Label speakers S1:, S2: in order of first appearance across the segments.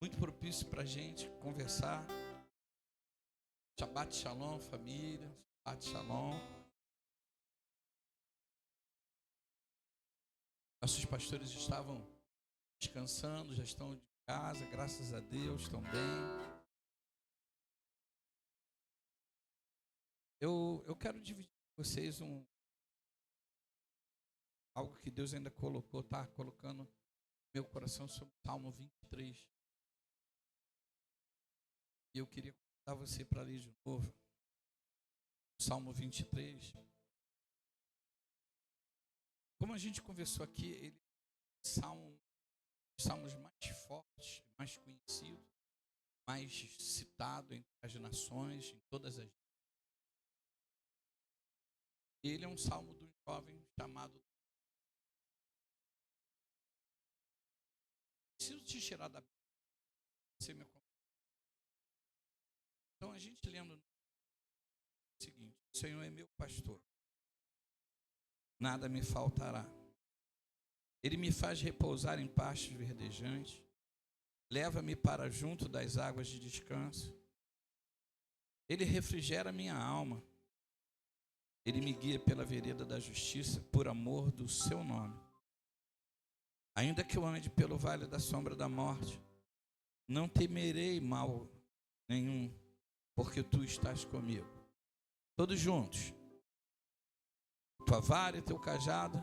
S1: muito propício para a gente conversar. Shabbat Shalom, família. Shabbat Shalom. Nossos pastores estavam descansando, já estão de casa, graças a Deus, estão bem. Eu quero dividir com vocês algo que Deus ainda colocou, está colocando no meu coração sobre o Salmo 23. E eu queria convidar você para ler de novo. O Salmo 23. Como a gente conversou aqui, ele é um dos salmos mais fortes, mais conhecidos, mais citado entre as nações, em todas as. Ele é um salmo de um jovem chamado. Preciso te tirar da Bíblia. Você me acompanha. Então a gente lendo o seguinte: o Senhor é meu pastor, nada me faltará. Ele me faz repousar em pastos verdejantes, leva-me para junto das águas de descanso. Ele refrigera minha alma. Ele me guia pela vereda da justiça, por amor do seu nome. Ainda que eu ande pelo vale da sombra da morte, não temerei mal nenhum, porque tu estás comigo. Todos juntos. Tua vara e teu cajado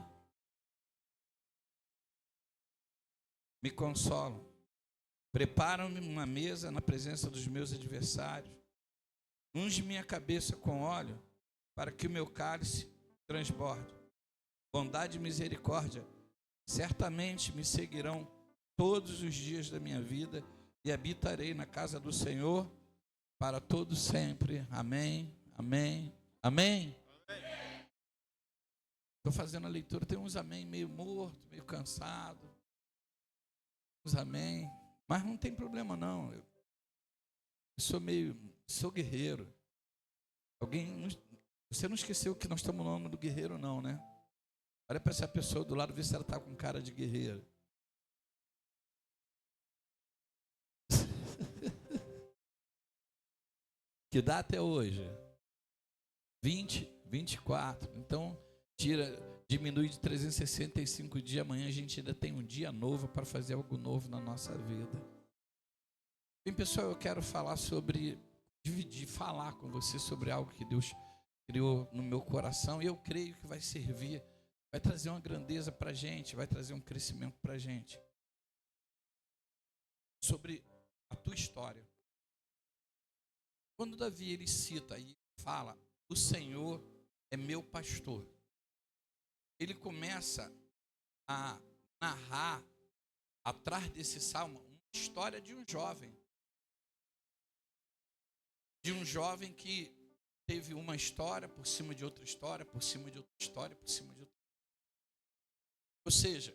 S1: me consolam. Preparam-me uma mesa na presença dos meus adversários. Unge minha cabeça com óleo, para que o meu cálice transborde. Bondade e misericórdia certamente me seguirão todos os dias da minha vida, e habitarei na casa do Senhor para todo sempre. Amém, amém, amém. Estou fazendo a leitura, tem uns amém meio morto, meio cansado. Uns amém, mas não tem problema não. Eu sou guerreiro. Você não esqueceu que nós estamos no ano do guerreiro não, né? Olha para essa pessoa do lado, vê se ela está com cara de guerreiro. Que data é hoje? 20, 24. Então, diminui de 365 dias. Amanhã a gente ainda tem um dia novo para fazer algo novo na nossa vida. Bem, pessoal, eu quero falar falar com você sobre algo que Deus criou no meu coração. E eu creio que vai servir, vai trazer uma grandeza para a gente, vai trazer um crescimento para a gente. Sobre a tua história. Quando Davi ele cita e fala, o Senhor é meu pastor, ele começa a narrar, atrás desse salmo, uma história de um jovem. De um jovem que teve uma história por cima de outra história, por cima de outra história, por cima de outra. Ou seja,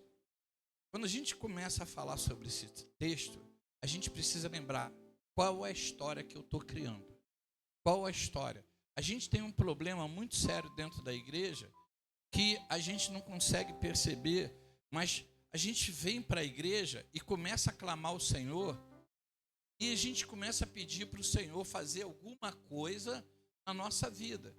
S1: quando a gente começa a falar sobre esse texto, a gente precisa lembrar qual é a história que eu estou criando. Qual é a história? A gente tem um problema muito sério dentro da igreja que a gente não consegue perceber, mas a gente vem para a igreja e começa a clamar o Senhor e a gente começa a pedir para o Senhor fazer alguma coisa na nossa vida.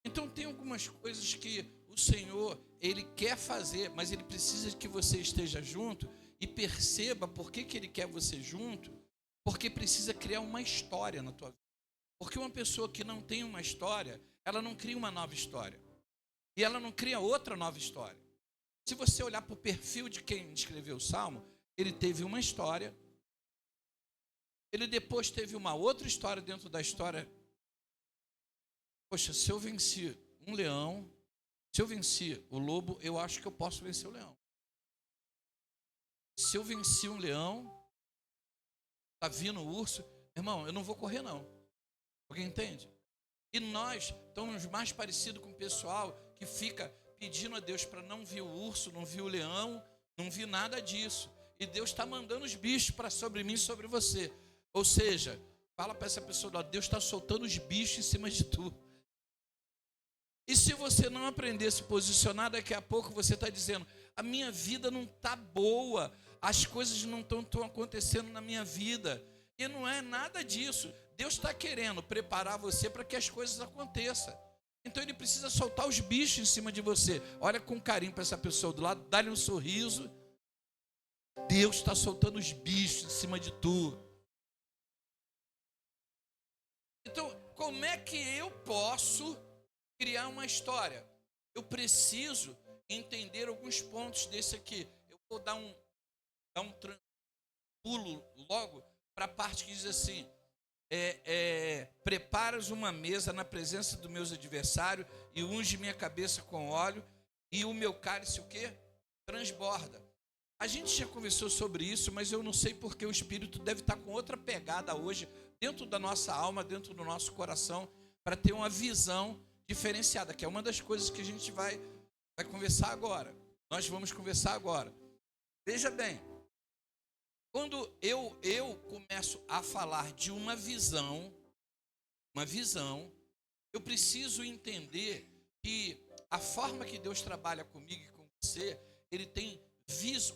S1: Então tem algumas coisas que o Senhor, Ele quer fazer, mas Ele precisa que você esteja junto e perceba por que Ele quer você junto, porque precisa criar uma história na tua vida. Porque uma pessoa que não tem uma história, ela não cria uma nova história. E ela não cria outra nova história. Se você olhar para o perfil de quem escreveu o Salmo, ele teve uma história, ele depois teve uma outra história dentro da história. Poxa, se eu venci um leão, se eu venci o lobo, eu acho que eu posso vencer o leão. Se eu venci um leão, está vindo o urso, irmão, eu não vou correr não. Alguém entende? E nós estamos mais parecidos com o pessoal que fica pedindo a Deus para não vir o urso, não vir o leão, não vir nada disso. E Deus está mandando os bichos para sobre mim e sobre você. Ou seja, fala para essa pessoa, Deus está soltando os bichos em cima de tu. E se você não aprender a se posicionar, daqui a pouco você está dizendo, a minha vida não está boa, as coisas não estão acontecendo na minha vida. E não é nada disso. Deus está querendo preparar você para que as coisas aconteçam. Então ele precisa soltar os bichos em cima de você. Olha com carinho para essa pessoa do lado, dá-lhe um sorriso. Deus está soltando os bichos em cima de tu. Então, como é que eu posso criar uma história? Eu preciso entender alguns pontos desse aqui. Eu vou dar um pulo logo para a parte que diz assim: preparas uma mesa na presença dos meus adversários e unge minha cabeça com óleo e o meu cálice o quê? Transborda. A gente já conversou sobre isso, mas eu não sei porque o Espírito deve estar com outra pegada hoje, dentro da nossa alma, dentro do nosso coração, para ter uma visão diferenciada, que é uma das coisas que a gente vai conversar agora. Nós vamos conversar agora. Veja bem, quando eu começo a falar de uma visão, eu preciso entender que a forma que Deus trabalha comigo e com você, Ele tem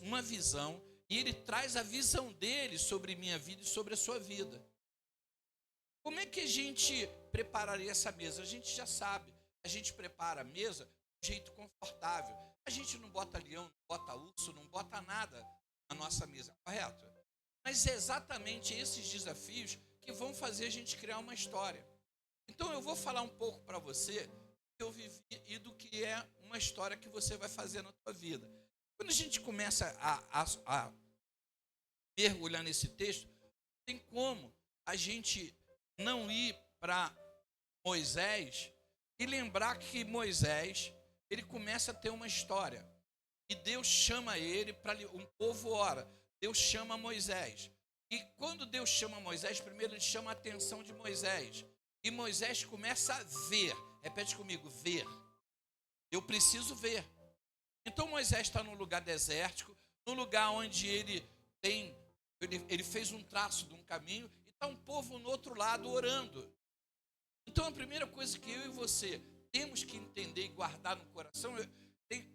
S1: uma visão e Ele traz a visão dele sobre minha vida e sobre a sua vida. Como é que a gente prepararia essa mesa? A gente já sabe, a gente prepara a mesa de um jeito confortável. A gente não bota leão, não bota urso, não bota nada na nossa mesa, correto? Mas é exatamente esses desafios que vão fazer a gente criar uma história. Então eu vou falar um pouco para você do que eu vivi e do que é uma história que você vai fazer na sua vida. Quando a gente começa a mergulhar nesse texto, tem como a gente não ir para Moisés e lembrar que Moisés, ele começa a ter uma história. E Deus chama ele para um povo ora. Deus chama Moisés. E quando Deus chama Moisés, primeiro ele chama a atenção de Moisés. E Moisés começa a ver. Repete comigo, ver. Eu preciso ver. Então Moisés está num lugar desértico, num lugar onde ele fez um traço de um caminho, e está um povo no outro lado orando. Então a primeira coisa que eu e você temos que entender e guardar no coração,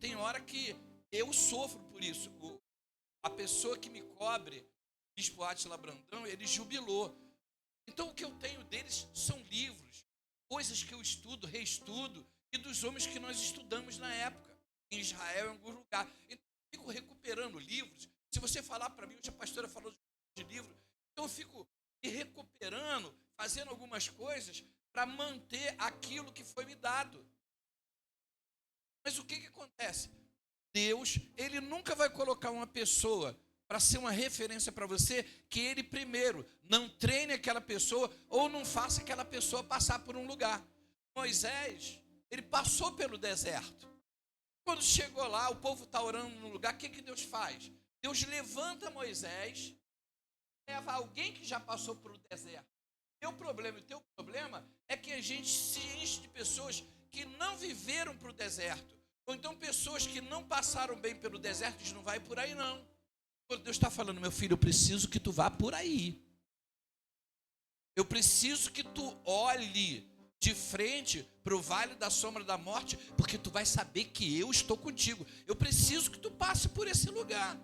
S1: tem hora que eu sofro por isso. A pessoa que me cobre, Bispo Átila Brandão, ele jubilou. Então o que eu tenho deles são livros, coisas que eu estudo, reestudo, e dos homens que nós estudamos na época, em Israel, em algum lugar. Então eu fico recuperando livros. Se você falar para mim, hoje a pastora falou de livro, então eu fico me recuperando, fazendo algumas coisas para manter aquilo que foi me dado. Mas o que acontece? Deus, ele nunca vai colocar uma pessoa para ser uma referência para você que ele primeiro não treine aquela pessoa ou não faça aquela pessoa passar por um lugar. Moisés, ele passou pelo deserto. Quando chegou lá, o povo está orando no lugar, o que Deus faz? Deus levanta Moisés, leva alguém que já passou pelo deserto. O teu problema é que a gente se enche de pessoas que não viveram para o deserto. Ou então pessoas que não passaram bem pelo deserto, diz, não vai por aí não. Quando Deus está falando, meu filho, eu preciso que tu vá por aí. Eu preciso que tu olhe de frente para o vale da sombra da morte, porque tu vai saber que eu estou contigo. Eu preciso que tu passe por esse lugar.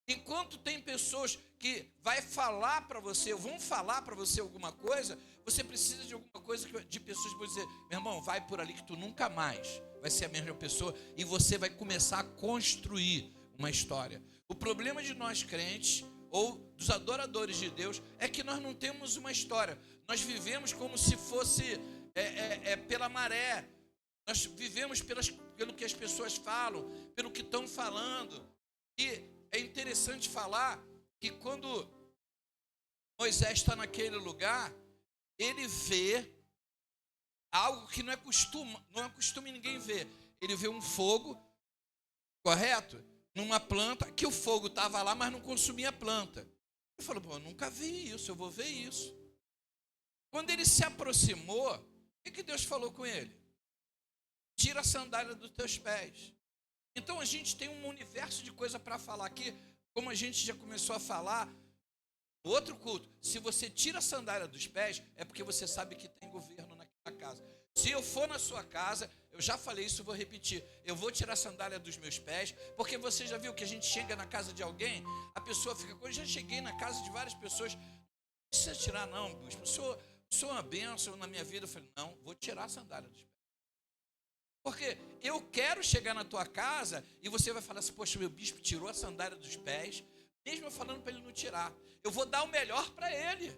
S1: Enquanto tem pessoas que vão falar para você alguma coisa, você precisa de alguma coisa de pessoas que vão dizer, meu irmão, vai por ali que tu nunca mais vai ser a mesma pessoa e você vai começar a construir uma história. O problema de nós crentes ou dos adoradores de Deus é que nós não temos uma história. Nós vivemos como se fosse pela maré. Nós vivemos pelo que as pessoas falam, pelo que estão falando. E é interessante falar que quando Moisés está naquele lugar, ele vê algo que não é costume ninguém ver. Ele vê um fogo, correto? Numa planta, que o fogo estava lá, mas não consumia a planta. Ele falou, eu nunca vi isso, eu vou ver isso. Quando ele se aproximou, o que Deus falou com ele? Tira a sandália dos teus pés. Então a gente tem um universo de coisa para falar aqui, como a gente já começou a falar no outro culto. Se você tira a sandália dos pés, é porque você sabe que tem governo naquela casa. Se eu for na sua casa, eu já falei isso, vou repetir. Eu vou tirar a sandália dos meus pés, porque você já viu que a gente chega na casa de alguém, a pessoa fica... Eu já cheguei na casa de várias pessoas, não precisa tirar não, bispo. Eu sou uma bênção na minha vida. Eu falei, não, vou tirar a sandália dos pés. Porque eu quero chegar na tua casa e você vai falar assim, poxa, meu bispo tirou a sandália dos pés, mesmo eu falando para ele não tirar. Eu vou dar o melhor para ele.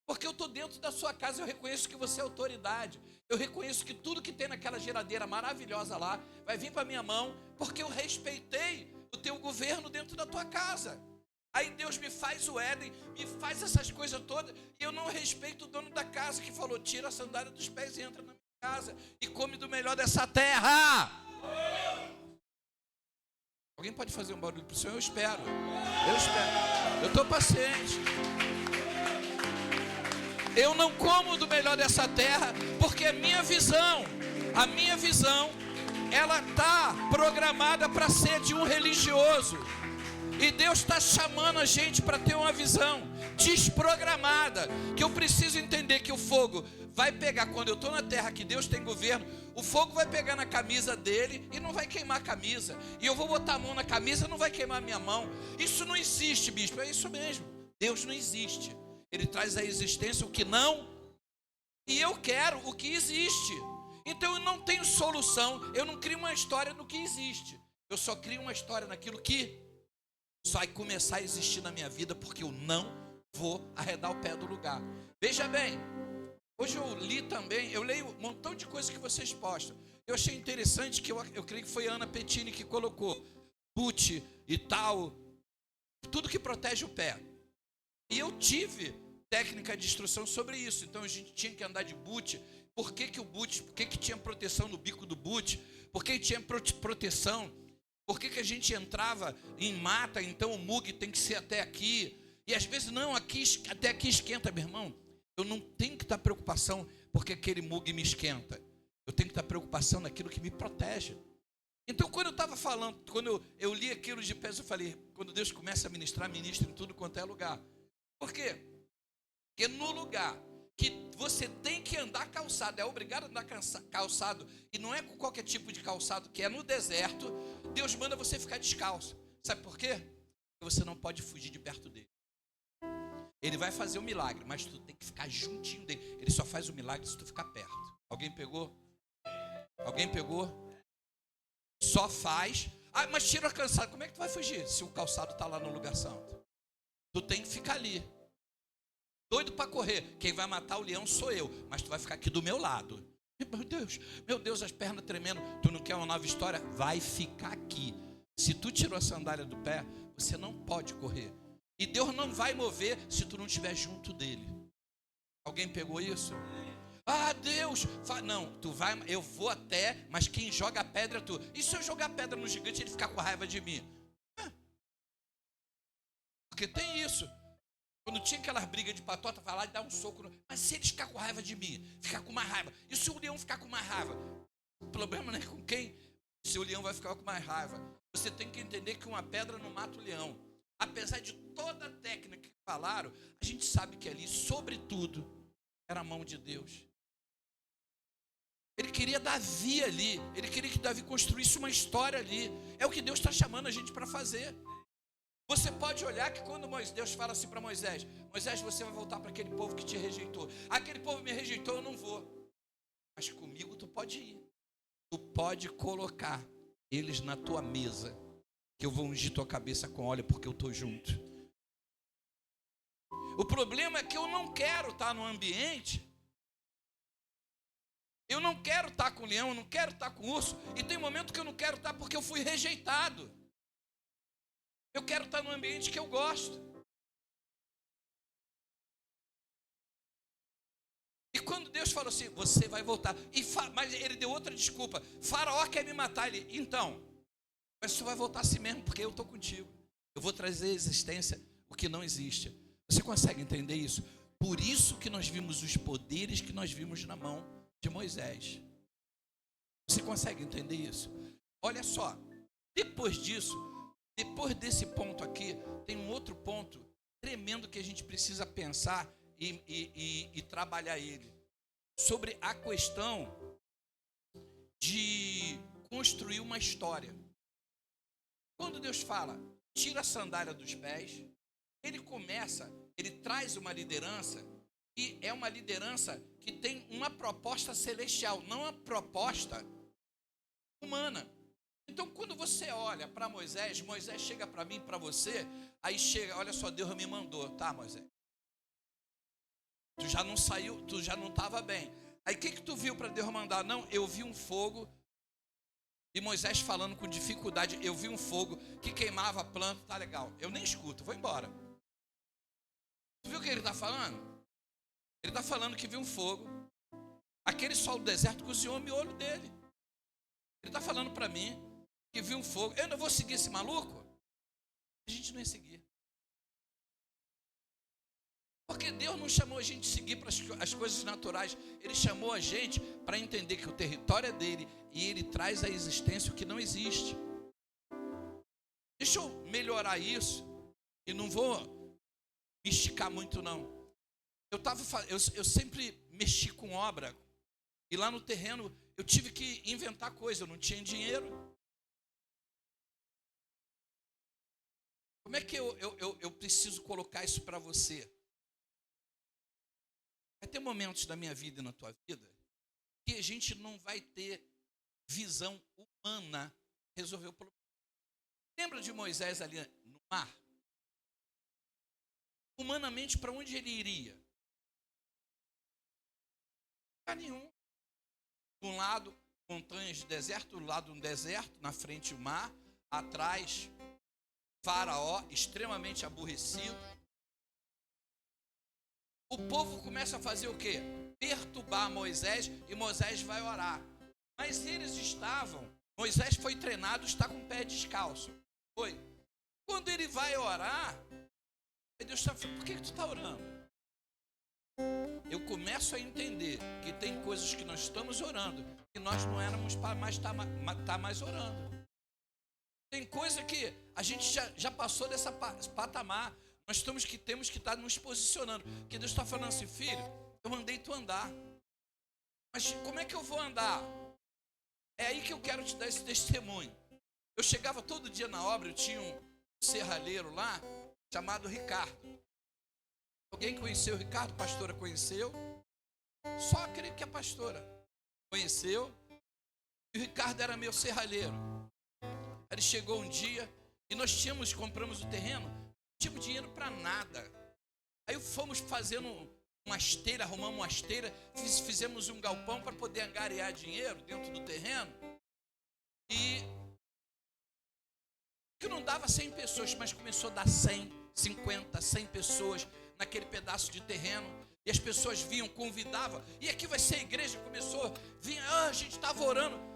S1: Porque eu estou dentro da sua casa, eu reconheço que você é autoridade. Eu reconheço que tudo que tem naquela geladeira maravilhosa lá vai vir para minha mão, porque eu respeitei o teu governo dentro da tua casa. Aí Deus me faz o Éden, me faz essas coisas todas, e eu não respeito o dono da casa que falou, tira a sandália dos pés e entra na minha casa e come do melhor dessa terra. Alguém pode fazer um barulho para o Senhor? Eu espero. Eu estou paciente. Eu não como do melhor dessa terra, porque a minha visão, ela está programada para ser de um religioso. E Deus está chamando a gente para ter uma visão desprogramada, que eu preciso entender que o fogo vai pegar, quando eu estou na terra que Deus tem governo, o fogo vai pegar na camisa dele e não vai queimar a camisa. E eu vou botar a mão na camisa, não vai queimar a minha mão. Isso não existe, bispo, é isso mesmo. Deus não existe. Ele traz à existência o que não, e eu quero o que existe. Então eu não tenho solução, eu não crio uma história no que existe. Eu só crio uma história naquilo que só vai começar a existir na minha vida, porque eu não vou arredar o pé do lugar. Veja bem, hoje eu li também, eu leio um montão de coisas que vocês postam. Eu achei interessante que eu creio que foi a Ana Pettini que colocou boot e tal, tudo que protege o pé. E eu tive técnica de instrução sobre isso. Então a gente tinha que andar de boot. Por que o boot? Por que tinha proteção no bico do boot? Por que tinha proteção? Por que a gente entrava em mata? Então o mug tem que ser até aqui. E às vezes não, aqui, até aqui esquenta, meu irmão. Eu não tenho que estar preocupação porque aquele mug me esquenta. Eu tenho que estar preocupação naquilo que me protege. Então quando eu estava falando, quando eu li aquilo de pés, eu falei, quando Deus começa a ministrar, ministra em tudo quanto é lugar. Por quê? Porque no lugar que você tem que andar calçado, é obrigado a andar calçado, e não é com qualquer tipo de calçado, que é no deserto, Deus manda você ficar descalço. Sabe por quê? Porque você não pode fugir de perto dele. Ele vai fazer o milagre, mas tu tem que ficar juntinho dele. Ele só faz o milagre se tu ficar perto. Alguém pegou? Alguém pegou? Só faz. Ah, mas tira o calçado. Como é que tu vai fugir se o calçado está lá no lugar santo? Tu tem que ficar ali. Doido para correr. Quem vai matar o leão sou eu. Mas tu vai ficar aqui do meu lado. Meu Deus, as pernas tremendo. Tu não quer uma nova história? Vai ficar aqui. Se tu tirou a sandália do pé, você não pode correr. E Deus não vai mover se tu não estiver junto dele. Alguém pegou isso? Ah, Deus, não, tu vai, eu vou até, mas quem joga a pedra é tu. E se eu jogar a pedra no gigante, ele ficar com raiva de mim? Porque tem isso. Quando tinha aquelas brigas de patota, vai lá e dá um soco. Mas se ele ficar com raiva de mim, ficar com mais raiva. E se o leão ficar com mais raiva? O problema não é com quem? Se o leão vai ficar com mais raiva. Você tem que entender que uma pedra não mata o leão. Apesar de toda a técnica que falaram, a gente sabe que ali, sobretudo, era a mão de Deus. Ele queria Davi ali. Ele queria que Davi construísse uma história ali. É o que Deus está chamando a gente para fazer. Você pode olhar que quando Deus fala assim para Moisés, Moisés, você vai voltar para aquele povo que te rejeitou. Aquele povo me rejeitou, eu não vou. Mas comigo tu pode ir. Tu pode colocar eles na tua mesa, que eu vou ungir tua cabeça com óleo porque eu estou junto. O problema é que eu não quero estar no ambiente. Eu não quero estar com o leão, eu não quero estar com o urso. E tem momento que eu não quero estar porque eu fui rejeitado. Eu quero estar no ambiente que eu gosto. E quando Deus falou assim, você vai voltar. Mas ele deu outra desculpa. Faraó quer me matar. Ele, então, mas você vai voltar assim mesmo, porque eu estou contigo. Eu vou trazer à existência o que não existe. Você consegue entender isso? Por isso que nós vimos os poderes que nós vimos na mão de Moisés. Você consegue entender isso? Olha só, depois disso, depois desse ponto aqui, tem um outro ponto tremendo que a gente precisa pensar e trabalhar ele. sobre a questão de construir uma história. Quando Deus fala, tira a sandália dos pés, ele traz uma liderança, e é uma liderança que tem uma proposta celestial, não uma proposta humana. Então, quando você olha para Moisés chega para mim, para você, aí chega, olha só, Deus me mandou, tá, Moisés? Tu já não saiu, tu já não estava bem. Aí o que tu viu para Deus mandar? Não, eu vi um fogo, e Moisés falando com dificuldade, eu vi um fogo que queimava a planta, tá legal, eu nem escuto, vou embora. Tu viu o que ele está falando? Ele está falando que viu um fogo, aquele sol do deserto cozinhou o miolo dele. Ele está falando para mim que viu um fogo. Eu não vou seguir esse maluco? A gente não ia seguir. Porque Deus não chamou a gente de seguir para as coisas naturais. Ele chamou a gente para entender que o território é dele e ele traz à existência o que não existe. Deixa eu melhorar isso e não vou me esticar muito não. Eu sempre mexi com obra e lá no terreno eu tive que inventar coisa, eu não tinha dinheiro. Como é que eu preciso colocar isso para você? Vai ter momentos da minha vida e na tua vida que a gente não vai ter visão humana resolver o problema. Lembra de Moisés ali no mar? Humanamente, para onde ele iria? Lugar nenhum. De um lado, montanhas de deserto, do lado um deserto, na frente o mar, atrás, Faraó, extremamente aborrecido. O povo começa a fazer o quê? Perturbar Moisés, e Moisés vai orar. Mas Moisés foi treinado, está com o pé descalço. Foi. Quando ele vai orar, Deus está falando, por que tu está orando? Eu começo a entender que tem coisas que nós estamos orando, que nós não éramos para mais estar mais orando. Tem coisa que a gente já passou dessa patamar. Nós temos que estar nos posicionando. Porque Deus está falando assim, filho, eu mandei tu andar. Mas como é que eu vou andar? É aí que eu quero te dar esse testemunho. Eu chegava todo dia na obra, eu tinha um serralheiro lá, chamado Ricardo. Alguém conheceu o Ricardo? A pastora conheceu? Só aquele que a pastora conheceu. E o Ricardo era meu serralheiro. Ele chegou um dia e nós compramos o terreno, não tínhamos dinheiro para nada. Aí fomos fazendo uma esteira, arrumamos uma esteira, fizemos um galpão para poder angariar dinheiro dentro do terreno. E que não dava 100 pessoas, mas começou a dar 100, 50, 100 pessoas naquele pedaço de terreno. E as pessoas vinham, convidavam, e aqui vai ser a igreja, vinha, a gente estava orando.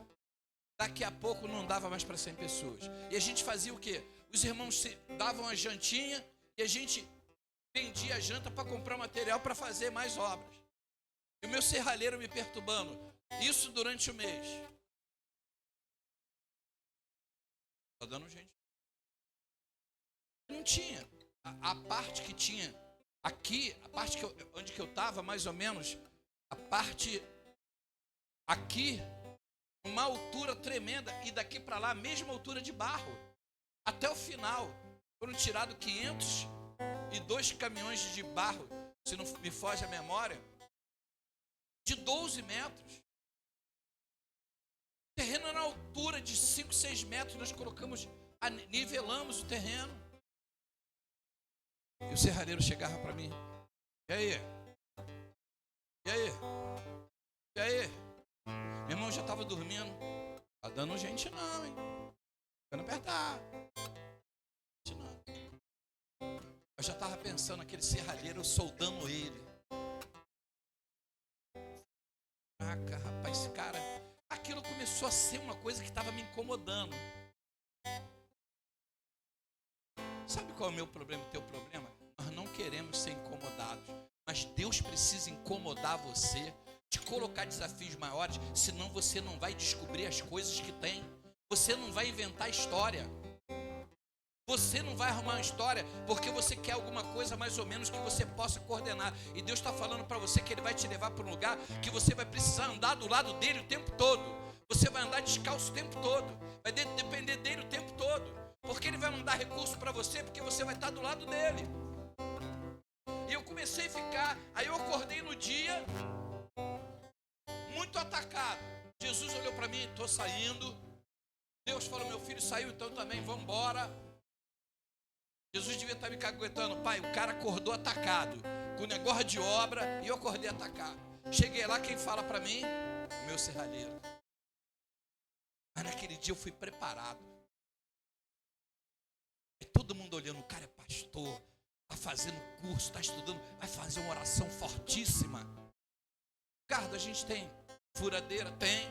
S1: Daqui a pouco não dava mais para 100 pessoas. E a gente fazia o quê? Os irmãos davam a jantinha e a gente vendia a janta para comprar material para fazer mais obras. E o meu serralheiro me perturbando. Isso durante o mês. Está dando gente. Não tinha. A parte que tinha aqui, a parte onde eu estava, mais ou menos, a parte aqui, uma altura tremenda, e daqui para lá, a mesma altura de barro. Até o final, foram tirados 502 caminhões de barro, se não me foge a memória, de 12 metros. O terreno na altura de 5, 6 metros, nós nivelamos o terreno. E o serralheiro chegava para mim, e aí? E aí? E aí? Meu irmão já estava dormindo. Tá dando gente não, hein? Ficando apertar. Não. Eu já estava pensando naquele serralheiro, eu soldando ele. Caraca, rapaz, esse cara... Aquilo começou a ser uma coisa que estava me incomodando. Sabe qual é o meu problema, o teu problema? Nós não queremos ser incomodados. Mas Deus precisa incomodar você, te colocar desafios maiores, senão você não vai descobrir as coisas que tem. Você não vai inventar história. Você não vai arrumar uma história porque você quer alguma coisa mais ou menos que você possa coordenar. E Deus está falando para você que Ele vai te levar para um lugar que você vai precisar andar do lado dele o tempo todo. Você vai andar descalço o tempo todo. Vai depender dele o tempo todo. Porque Ele vai mandar recurso para você, porque você vai estar do lado dele. E eu comecei a ficar, aí eu acordei no dia muito atacado. Jesus olhou para mim, estou saindo. Deus falou, meu filho saiu, então também, vamos embora. Jesus devia estar me caguetando. Pai, o cara acordou atacado, com negócio de obra, e eu acordei atacado. Cheguei lá, quem fala para mim? O meu serralheiro. Mas naquele dia eu fui preparado. E todo mundo olhando, o cara é pastor, está fazendo curso, está estudando, vai fazer uma oração fortíssima. Ricardo, a gente tem furadeira? Tem.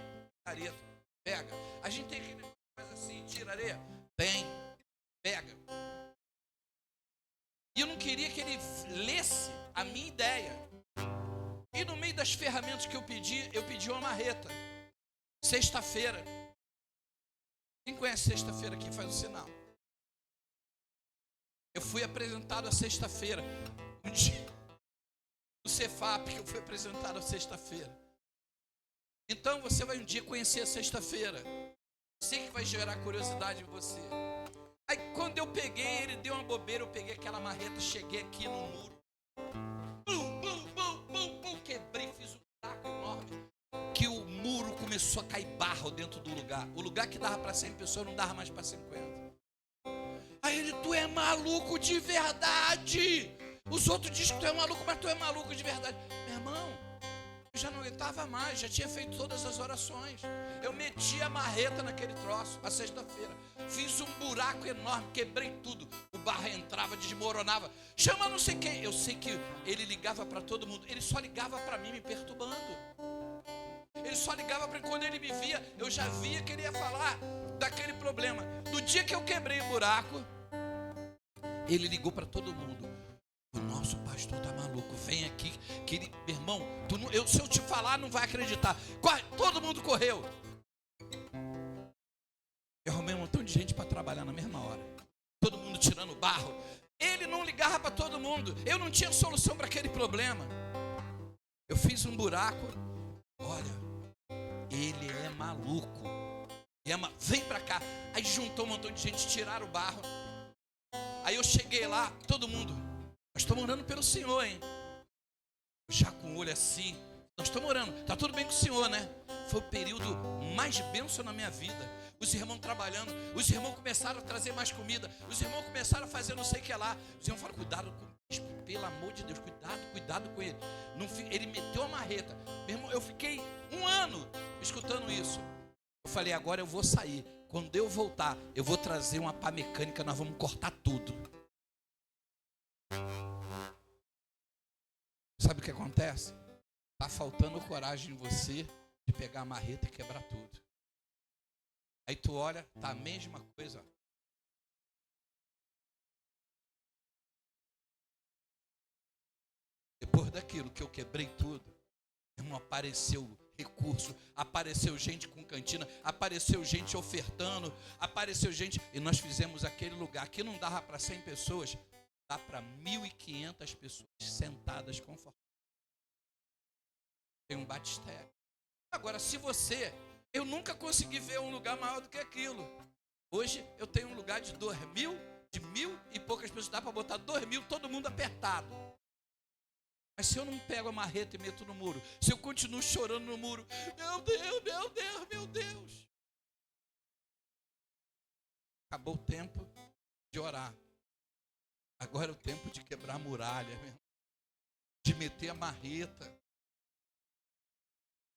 S1: Areia, pega. A gente tem aquele faz assim, tira areia? Tem. Pega. E eu não queria que ele lesse a minha ideia. E no meio das ferramentas que eu pedi uma marreta. Sexta-feira. Quem conhece sexta-feira aqui faz o sinal. Eu fui apresentado a sexta-feira. Um dia, no Cefap, que eu fui apresentado a sexta-feira. Então você vai um dia conhecer a sexta-feira. Sei que vai gerar curiosidade em você. Aí quando eu peguei, ele deu uma bobeira, eu peguei aquela marreta, cheguei aqui no muro. Bum, bum, bum, bum, bum, quebrei, fiz um buraco enorme. Que o muro começou a cair barro dentro do lugar. O lugar que dava para 100 pessoas não dava mais para 50. Aí ele, tu é maluco de verdade. Os outros dizem que tu é maluco, mas tu é maluco de verdade. Meu irmão, eu já não aguentava mais, já tinha feito todas as orações. Eu meti a marreta naquele troço, a sexta-feira. Fiz um buraco enorme, quebrei tudo. O barro entrava, desmoronava. Chama não sei quem. Eu sei que ele ligava para todo mundo. Ele só ligava para mim, me perturbando. Ele só ligava para quando ele me via, eu já via que ele ia falar daquele problema. No dia que eu quebrei o buraco, ele ligou para todo mundo. O nosso pastor tá maluco, vem aqui, que ele, meu irmão, se eu te falar, não vai acreditar. Corre, todo mundo correu. Eu arrumei um montão de gente para trabalhar na mesma hora. Todo mundo tirando barro. Ele não ligava para todo mundo. Eu não tinha solução para aquele problema. Eu fiz um buraco. Olha, ele é maluco. Vem para cá. Aí juntou um montão de gente, tiraram o barro. Aí eu cheguei lá, todo mundo. Nós estamos orando pelo Senhor, hein? Já com o olho assim. Nós estamos orando. Está tudo bem com o Senhor, né? Foi o período mais bênção na minha vida. Os irmãos trabalhando. Os irmãos começaram a trazer mais comida. Os irmãos começaram a fazer não sei o que lá. Os irmãos falaram, cuidado com o bispo. Pelo amor de Deus, cuidado com ele. Ele meteu a marreta. Meu irmão, eu fiquei 1 ano escutando isso. Eu falei, agora eu vou sair. Quando eu voltar, eu vou trazer uma pá mecânica. Nós vamos cortar tudo. Sabe o que acontece? Está faltando coragem em você de pegar a marreta e quebrar tudo. Aí tu olha, tá a mesma coisa. Depois daquilo que eu quebrei tudo, irmão, apareceu recurso, apareceu gente com cantina, apareceu gente ofertando, apareceu gente, e nós fizemos aquele lugar que não dava para 100 pessoas, dá para 1.500 pessoas sentadas confortáveis. Tem um batistério. Agora, se você, eu nunca consegui ver um lugar maior do que aquilo. Hoje eu tenho um lugar de 2.000, de 1.000 e poucas pessoas, dá para botar 2.000, todo mundo apertado. Mas se eu não pego a marreta e meto no muro, se eu continuo chorando no muro, meu Deus, meu Deus, meu Deus. Acabou o tempo de orar. Agora é o tempo de quebrar a muralha, de meter a marreta.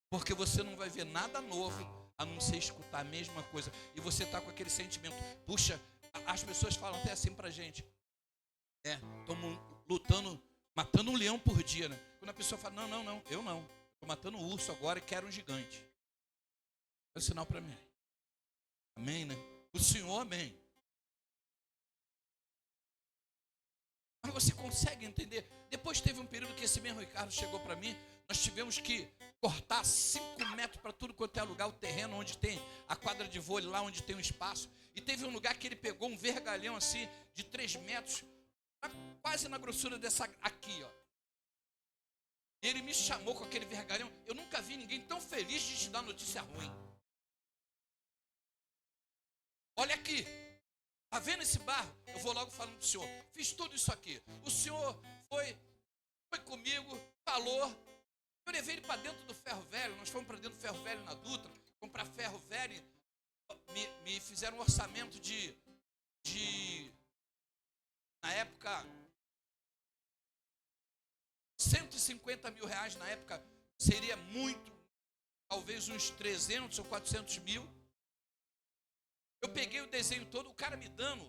S1: Porque você não vai ver nada novo, a não ser escutar a mesma coisa. E você está com aquele sentimento, puxa, as pessoas falam até assim pra gente. Estamos lutando, matando um leão por dia, né? Quando a pessoa fala, não, eu não. Estou matando um urso agora e quero um gigante. É um sinal para mim. Amém, né? O Senhor, amém. Mas você consegue entender? Depois teve um período que esse mesmo Ricardo chegou para mim, nós tivemos que cortar 5 metros para tudo quanto é lugar, o terreno onde tem a quadra de vôlei, lá onde tem um espaço. E teve um lugar que ele pegou um vergalhão assim, de 3 metros, quase na grossura dessa aqui, ó. E ele me chamou com aquele vergalhão. Eu nunca vi ninguém tão feliz de te dar notícia ruim. Olha aqui, tá vendo esse barro? Eu vou logo falando pro senhor. Fiz tudo isso aqui. O senhor foi comigo, falou. Eu levei ele para dentro do ferro velho. Nós fomos para dentro do ferro velho na Dutra, comprar ferro velho. Me fizeram um orçamento de na época, 150 mil reais. Na época seria muito, talvez uns 300 ou 400 mil. Eu peguei o desenho todo, o cara me dando.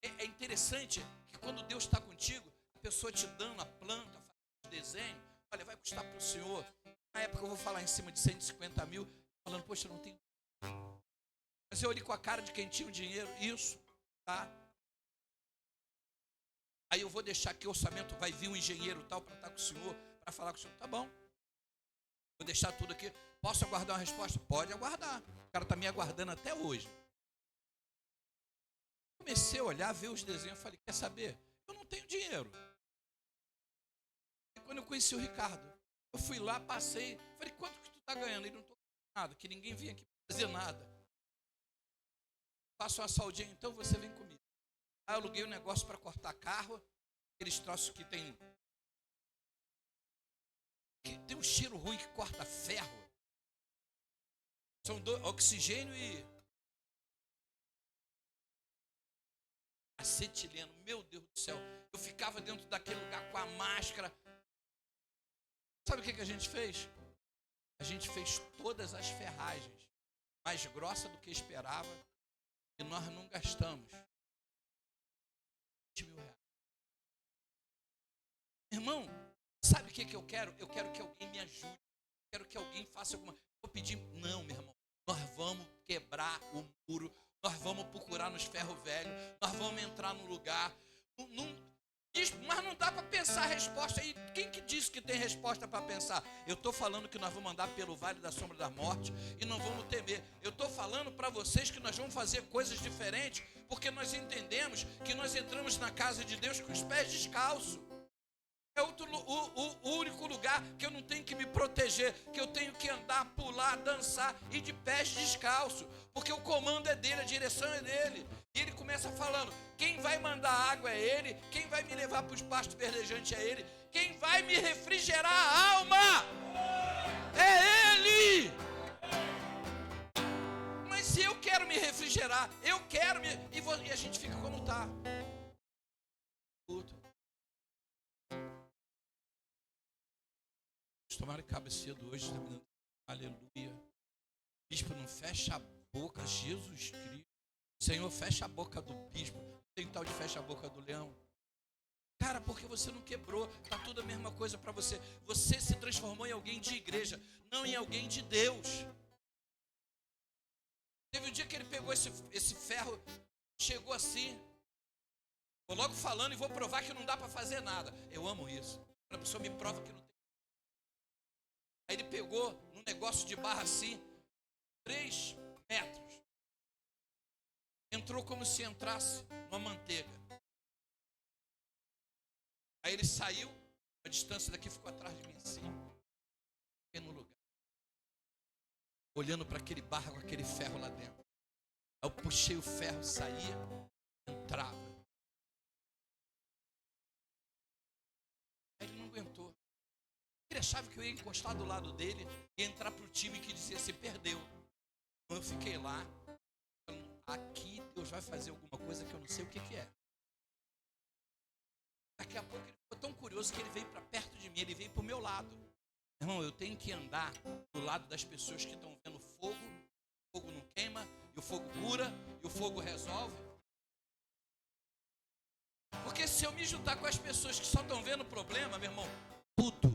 S1: É interessante que quando Deus está contigo, a pessoa te dando a planta, faz o desenho. Olha, vai custar para o senhor. Na época eu vou falar em cima de 150 mil, falando, poxa, eu não tenho. Mas eu olhei com a cara de quem tinha o dinheiro, isso, tá? Aí eu vou deixar aqui o orçamento, vai vir um engenheiro tal para estar com o senhor, para falar com o senhor, tá bom. Vou deixar tudo aqui. Posso aguardar uma resposta? Pode aguardar. O cara está me aguardando até hoje. Comecei a olhar, ver os desenhos, falei, quer saber? Eu não tenho dinheiro. E quando eu conheci o Ricardo, eu fui lá, passei, falei, quanto que tu está ganhando? Ele não estou ganhando nada, que ninguém vinha aqui fazer nada. Faço uma saudinha, então você vem comigo. Aí eu aluguei um negócio para cortar carro, aqueles troços que tem um cheiro ruim que corta ferro. São oxigênio e acetileno. Meu Deus do céu, eu ficava dentro daquele lugar com a máscara. Sabe o que a gente fez? A gente fez todas as ferragens mais grossa do que esperava e nós não gastamos 20 mil reais. Irmão, sabe o que eu quero? Eu quero que alguém me ajude. Eu quero que alguém faça alguma coisa. Vou pedir, não, meu irmão. Nós vamos quebrar o muro. Nós vamos procurar nos ferros velhos. Nós vamos entrar no lugar. Mas não dá para pensar a resposta. E quem que disse que tem resposta para pensar? Eu estou falando que nós vamos andar pelo vale da sombra da morte e não vamos temer. Eu estou falando para vocês que nós vamos fazer coisas diferentes, porque nós entendemos que nós entramos na casa de Deus com os pés descalços. É o único lugar que eu não tenho que me proteger, que eu tenho que andar, pular, dançar e de pés descalços, porque o comando é dele, a direção é dele. E ele começa falando, quem vai mandar água é ele, quem vai me levar para os pastos verdejantes é ele, quem vai me refrigerar a alma é ele. Mas se eu quero me refrigerar, eu quero me... E a gente fica como está. Tomara que cabe cedo hoje, aleluia. Bispo, não fecha a boca, Jesus Cristo. Senhor, fecha a boca do bispo. Tem tal de fecha a boca do leão. Cara, porque você não quebrou, tá tudo a mesma coisa para você. Você se transformou em alguém de igreja, não em alguém de Deus. Teve um dia que ele pegou esse ferro, chegou assim, vou logo falando e vou provar que não dá para fazer nada. Eu amo isso. A pessoa me prova que não tem. Aí ele pegou num negócio de barra assim, 3 metros. Entrou como se entrasse numa manteiga. Aí ele saiu, a distância daqui ficou atrás de mim assim. Fiquei no lugar. Olhando para aquele barra com aquele ferro lá dentro. Aí eu puxei o ferro, saía, entrava. Aí ele não aguentou. Ele achava que eu ia encostar do lado dele e entrar para o time que dizia se perdeu. Então eu fiquei lá, falando, aqui Deus vai fazer alguma coisa que eu não sei o que é. Daqui a pouco ele ficou tão curioso que ele veio para perto de mim, ele veio para o meu lado. Irmão, eu tenho que andar do lado das pessoas que estão vendo fogo, o fogo não queima, e o fogo cura, e o fogo resolve. Porque se eu me juntar com as pessoas que só estão vendo problema, meu irmão, tudo,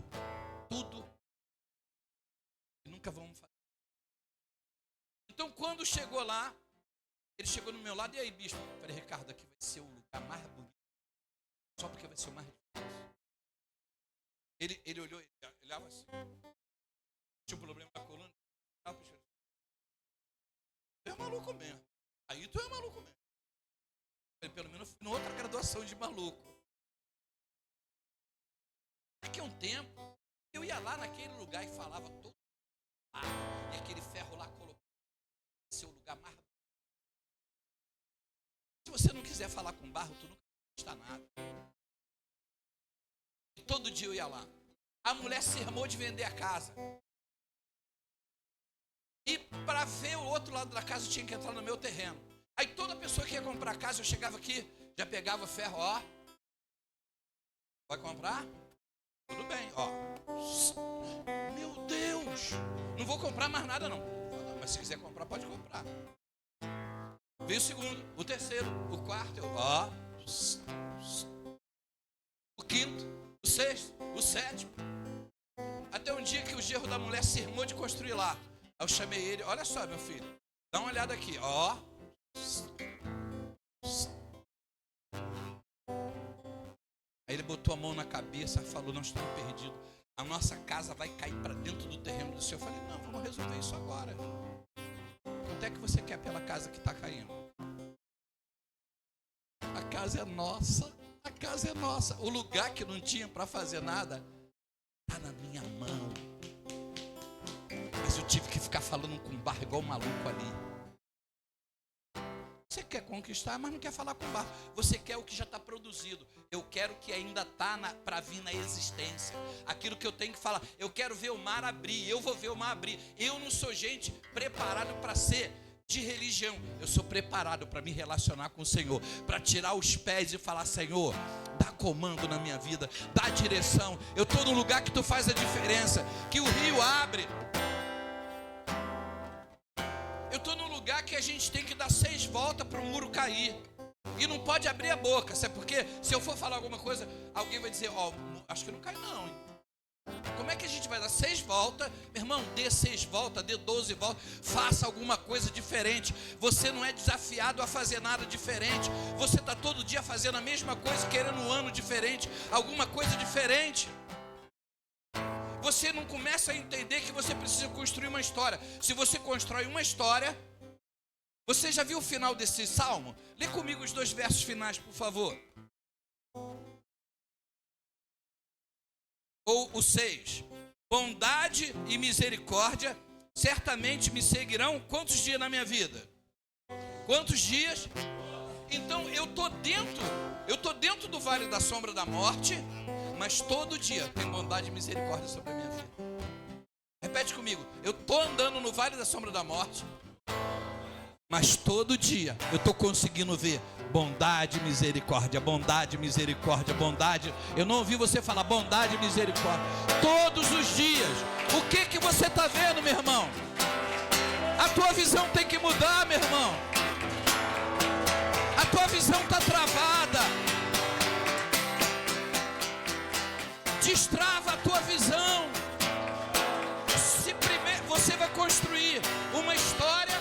S1: e nunca vamos fazer. Então, quando chegou lá, ele chegou no meu lado, e aí, bispo? Eu falei, Ricardo, aqui vai ser o lugar mais bonito, só porque vai ser o mais difícil. Ele olhou, ele olhava assim, tinha maluco mesmo. Aí tu é maluco mesmo. Pelo menos fui em outra graduação de maluco. Daqui a um tempo, eu ia lá naquele lugar e falava todo. E aquele ferro lá colocou seu lugar mais. Se você não quiser falar com barro, tu nunca está nada. E todo dia eu ia lá. A mulher se armou de vender a casa. E para ver o outro lado da casa, eu tinha que entrar no meu terreno. Aí toda pessoa que ia comprar a casa, eu chegava aqui, já pegava ferro, ó. Vai comprar? Tudo bem, ó. Meu Deus! Não vou comprar mais nada, não. Mas se quiser comprar, pode comprar. Veio o segundo, o terceiro, o quarto, ó. O quinto, o sexto, o sétimo. Até um dia que o genro da mulher se irmou de construir lá. Aí eu chamei ele, olha só, meu filho, dá uma olhada aqui, ó. Aí ele botou a mão na cabeça e falou, nós estamos perdidos. A nossa casa vai cair para dentro do terreno do senhor. Eu falei, não, vamos resolver isso agora. Quanto é que você quer pela casa que está caindo? A casa é nossa. A casa é nossa. O lugar que não tinha para fazer nada está na minha mão. Mas eu tive que ficar falando com barro igual um maluco ali. Você quer conquistar, mas não quer falar com barro. Você quer o que já está produzido. Eu quero o que ainda está para vir na existência. Aquilo que eu tenho que falar. Eu quero ver o mar abrir. Eu vou ver o mar abrir. Eu não sou gente preparado para ser de religião. Eu sou preparado para me relacionar com o Senhor. Para tirar os pés e falar, Senhor, dá comando na minha vida. Dá direção. Eu estou num lugar que tu faz a diferença. Que o rio abre. Eu estou num lugar que a gente tem que dar 6 voltas para o muro cair. E não pode abrir a boca. Sabe por quê? Se eu for falar alguma coisa, alguém vai dizer, ó, acho que não cai não, hein? Como é que a gente vai dar 6 voltas? Meu irmão, dê 6 voltas, dê 12 voltas. Faça alguma coisa diferente. Você não é desafiado a fazer nada diferente. Você está todo dia fazendo a mesma coisa, querendo um ano diferente. Alguma coisa diferente. Você não começa a entender que você precisa construir uma história. Se você constrói uma história, você já viu o final desse salmo? Lê comigo os 2 versos finais, por favor. Ou o 6. Bondade e misericórdia certamente me seguirão quantos dias na minha vida? Quantos dias? Então eu estou dentro do vale da sombra da morte, mas todo dia tem bondade e misericórdia sobre a minha vida. Repete comigo. Eu estou andando no vale da sombra da morte, mas todo dia eu estou conseguindo ver bondade, misericórdia, bondade, misericórdia, bondade. Eu não ouvi você falar bondade e misericórdia. Todos os dias. O que você está vendo, meu irmão? A tua visão tem que mudar, meu irmão. A tua visão está travada. Destrava a tua visão. Se primeiro você vai construir uma história,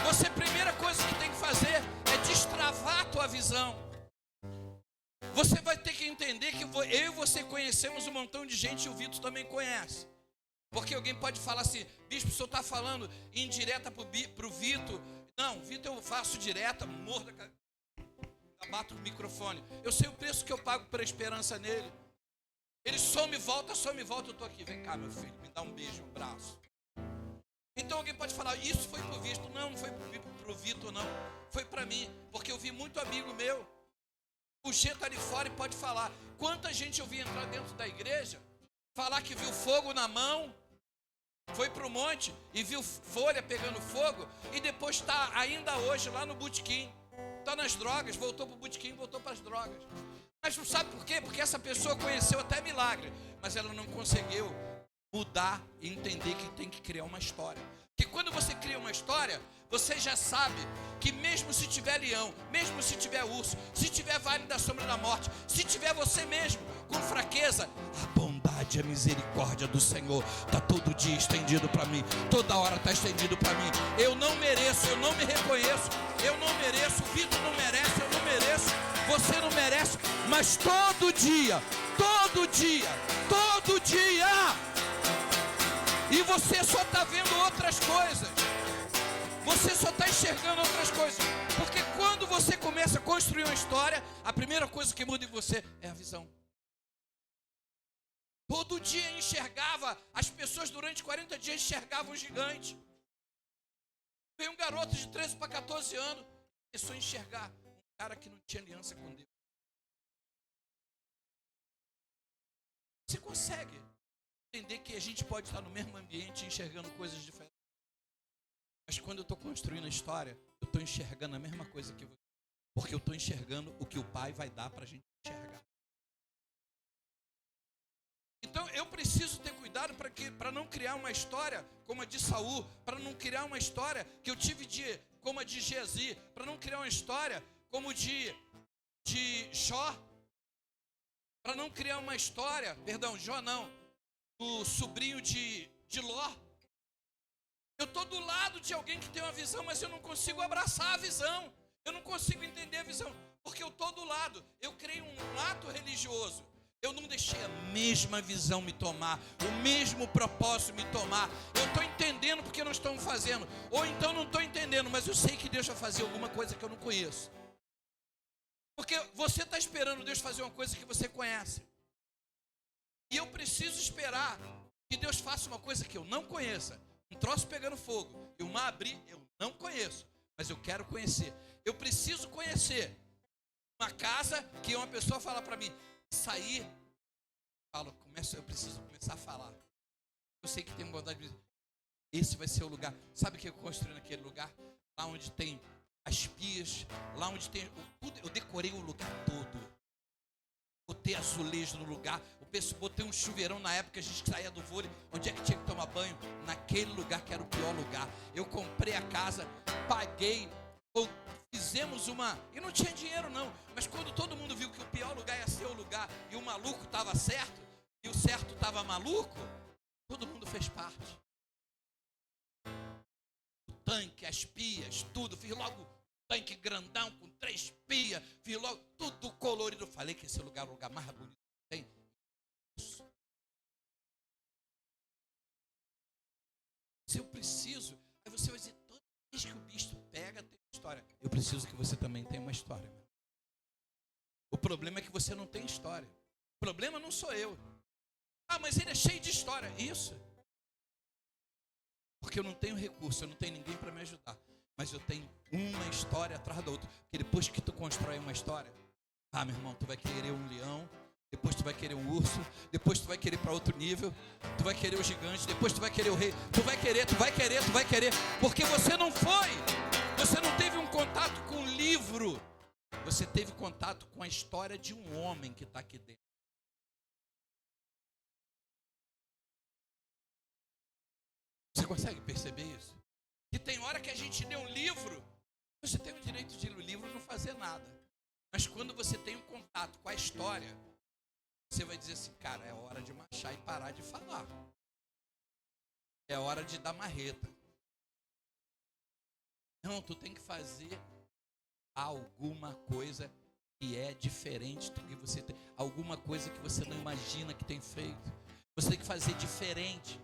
S1: você, a primeira coisa que tem que fazer é destravar a tua visão. Você vai ter que entender que eu e você conhecemos um montão de gente e o Vitor também conhece. Porque alguém pode falar assim, bispo, o senhor está falando indireta para o Vitor. Não, Vitor eu faço direta, morro da cabeça. Bato o microfone. Eu sei o preço que eu pago por esperança nele. Ele só me volta, eu estou aqui. Vem cá, meu filho, me dá um beijo, um abraço. Então alguém pode falar, isso foi pro Vitor. Não foi pro Vitor, não. Foi para mim, porque eu vi muito amigo meu. O G está ali fora e pode falar. Quanta gente eu vi entrar dentro da igreja, falar que viu fogo na mão, foi pro monte e viu folha pegando fogo, e depois está ainda hoje lá no botequim. Está nas drogas, voltou para o botequim, voltou para as drogas. Mas sabe por quê? Porque essa pessoa conheceu até milagre, mas ela não conseguiu mudar e entender que tem que criar uma história. Que quando você cria uma história, você já sabe que mesmo se tiver leão, mesmo se tiver urso, se tiver vale da sombra da morte, se tiver você mesmo com fraqueza, a bondade e a misericórdia do Senhor está todo dia estendido para mim, toda hora está estendido para mim. Eu não mereço, eu não me reconheço, eu não mereço, o Vitor não merece, eu não mereço, você não merece, mas todo dia, e você só está vendo outras coisas. você só está enxergando outras coisas. Porque quando você começa a construir uma história, a primeira coisa que muda em você é a visão. Todo dia enxergava, as pessoas durante 40 dias enxergavam um gigante. Veio um garoto de 13 para 14 anos, começou a enxergar um cara que não tinha aliança com Deus. Você consegue entender que a gente pode estar no mesmo ambiente enxergando coisas diferentes? Mas quando eu estou construindo a história, eu estou enxergando a mesma coisa que você. Porque eu estou enxergando o que o Pai vai dar para a gente enxergar. Então eu preciso ter cuidado para não criar uma história como a de Saul, para não criar uma história que eu tive como a de Geazi, para não criar uma história como de Jó, para não criar uma história, Jó não, do sobrinho de Ló. Eu estou do lado de alguém que tem uma visão, mas eu não consigo abraçar a visão, eu não consigo entender a visão, porque eu estou do lado, eu criei um ato religioso. Eu não deixei a mesma visão me tomar, o mesmo propósito me tomar. Eu estou entendendo porque não estão fazendo, ou então não estou entendendo, mas eu sei que Deus vai fazer alguma coisa que eu não conheço. Porque você está esperando Deus fazer uma coisa que você conhece. E eu preciso esperar que Deus faça uma coisa que eu não conheça. Um troço pegando fogo e o mar abrir, eu não conheço, mas eu quero conhecer. Eu preciso conhecer uma casa que uma pessoa fala para mim, sair, eu preciso começar a falar. Eu sei que tem vontade de dizer, esse vai ser o lugar. Sabe o que eu construí naquele lugar? Lá onde tem as pias, lá onde tem tudo, eu decorei o lugar todo. Botei azulejo no lugar, botei um chuveirão na época, a gente saía do vôlei, onde é que tinha que tomar banho? Naquele lugar que era o pior lugar. Eu comprei a casa, paguei, fizemos e não tinha dinheiro não, mas quando todo mundo viu que o pior lugar ia ser o lugar, e o maluco estava certo, e o certo estava maluco, todo mundo fez parte. O tanque, as pias, tudo, fiz logo tanque grandão com 3 pias, fiz logo tudo colorido. Falei que esse lugar é o lugar mais bonito que tem. Isso. Se eu preciso, aí você vai dizer, toda vez que o bicho pega, tem uma história. Eu preciso que você também tenha uma história. O problema é que você não tem história. O problema não sou eu. Ah, mas ele é cheio de história. Isso. Porque eu não tenho recurso, eu não tenho ninguém para me ajudar. Mas eu tenho uma história atrás da outra. Porque depois que tu constrói uma história, meu irmão, tu vai querer um leão, depois tu vai querer um urso, depois tu vai querer para outro nível, tu vai querer o gigante, depois tu vai querer o rei, tu vai querer, porque você não teve um contato com o livro, você teve contato com a história de um homem que está aqui dentro. Você consegue perceber isso? Que tem hora que a gente lê um livro, você tem o direito de ler o livro e não fazer nada. Mas quando você tem um contato com a história, você vai dizer assim, cara, é hora de marchar e parar de falar. É hora de dar marreta. Não, tu tem que fazer alguma coisa que é diferente do que você tem. Alguma coisa que você não imagina que tem feito. Você tem que fazer diferente.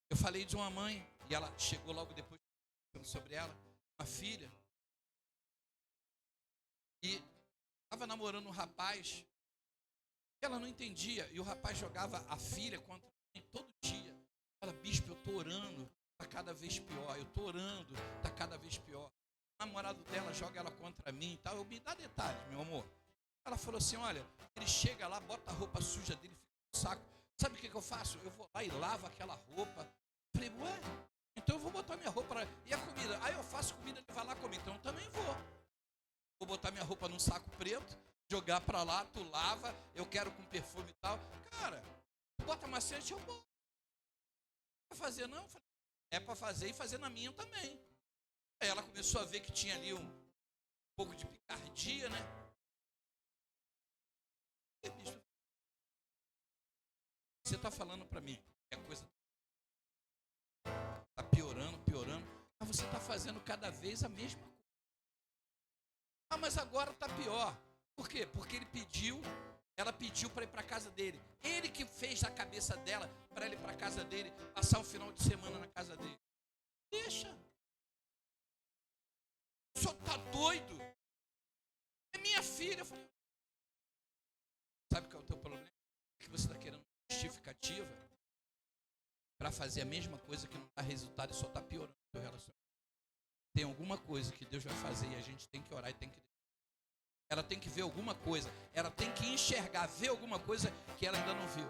S1: Eu falei de uma mãe, e ela chegou logo depois, sobre ela, uma filha, e estava namorando um rapaz, que ela não entendia, e o rapaz jogava a filha contra mim todo dia. Ela, bispo, eu estou orando, está cada vez pior, eu estou orando, está cada vez pior. O namorado dela joga ela contra mim e tal, me dá detalhes, meu amor. Ela falou assim, olha, ele chega lá, bota a roupa suja dele, fica no saco. Sabe o que eu faço? Eu vou lá e lavo aquela roupa. Falei, ué, então eu vou botar minha roupa lá. E a comida? Aí eu faço comida, ele vai lá comer. Então eu também vou. Vou botar minha roupa num saco preto, jogar pra lá, tu lava, eu quero com perfume e tal. Cara, bota macete, eu boto. Não vai fazer não? Falei, é pra fazer e fazer na minha também. Aí ela começou a ver que tinha ali um pouco de picardia, né? Você está falando para mim que a coisa está piorando, mas você está fazendo cada vez a mesma coisa. Mas agora está pior. Por quê? Porque ele pediu ela pediu para ir para a casa dele. Ele que fez a cabeça dela para ela ir para a casa dele, passar um final de semana na casa dele. Deixa. O senhor está doido? É minha filha. Eu falei, sabe qual é o teu problema? É que você está querendo justificativa para fazer a mesma coisa que não dá resultado e só está piorando o teu relacionamento. Tem alguma coisa que Deus vai fazer e a gente tem que orar e tem que... Ela tem que ver alguma coisa. Ela tem que enxergar, ver alguma coisa que ela ainda não viu.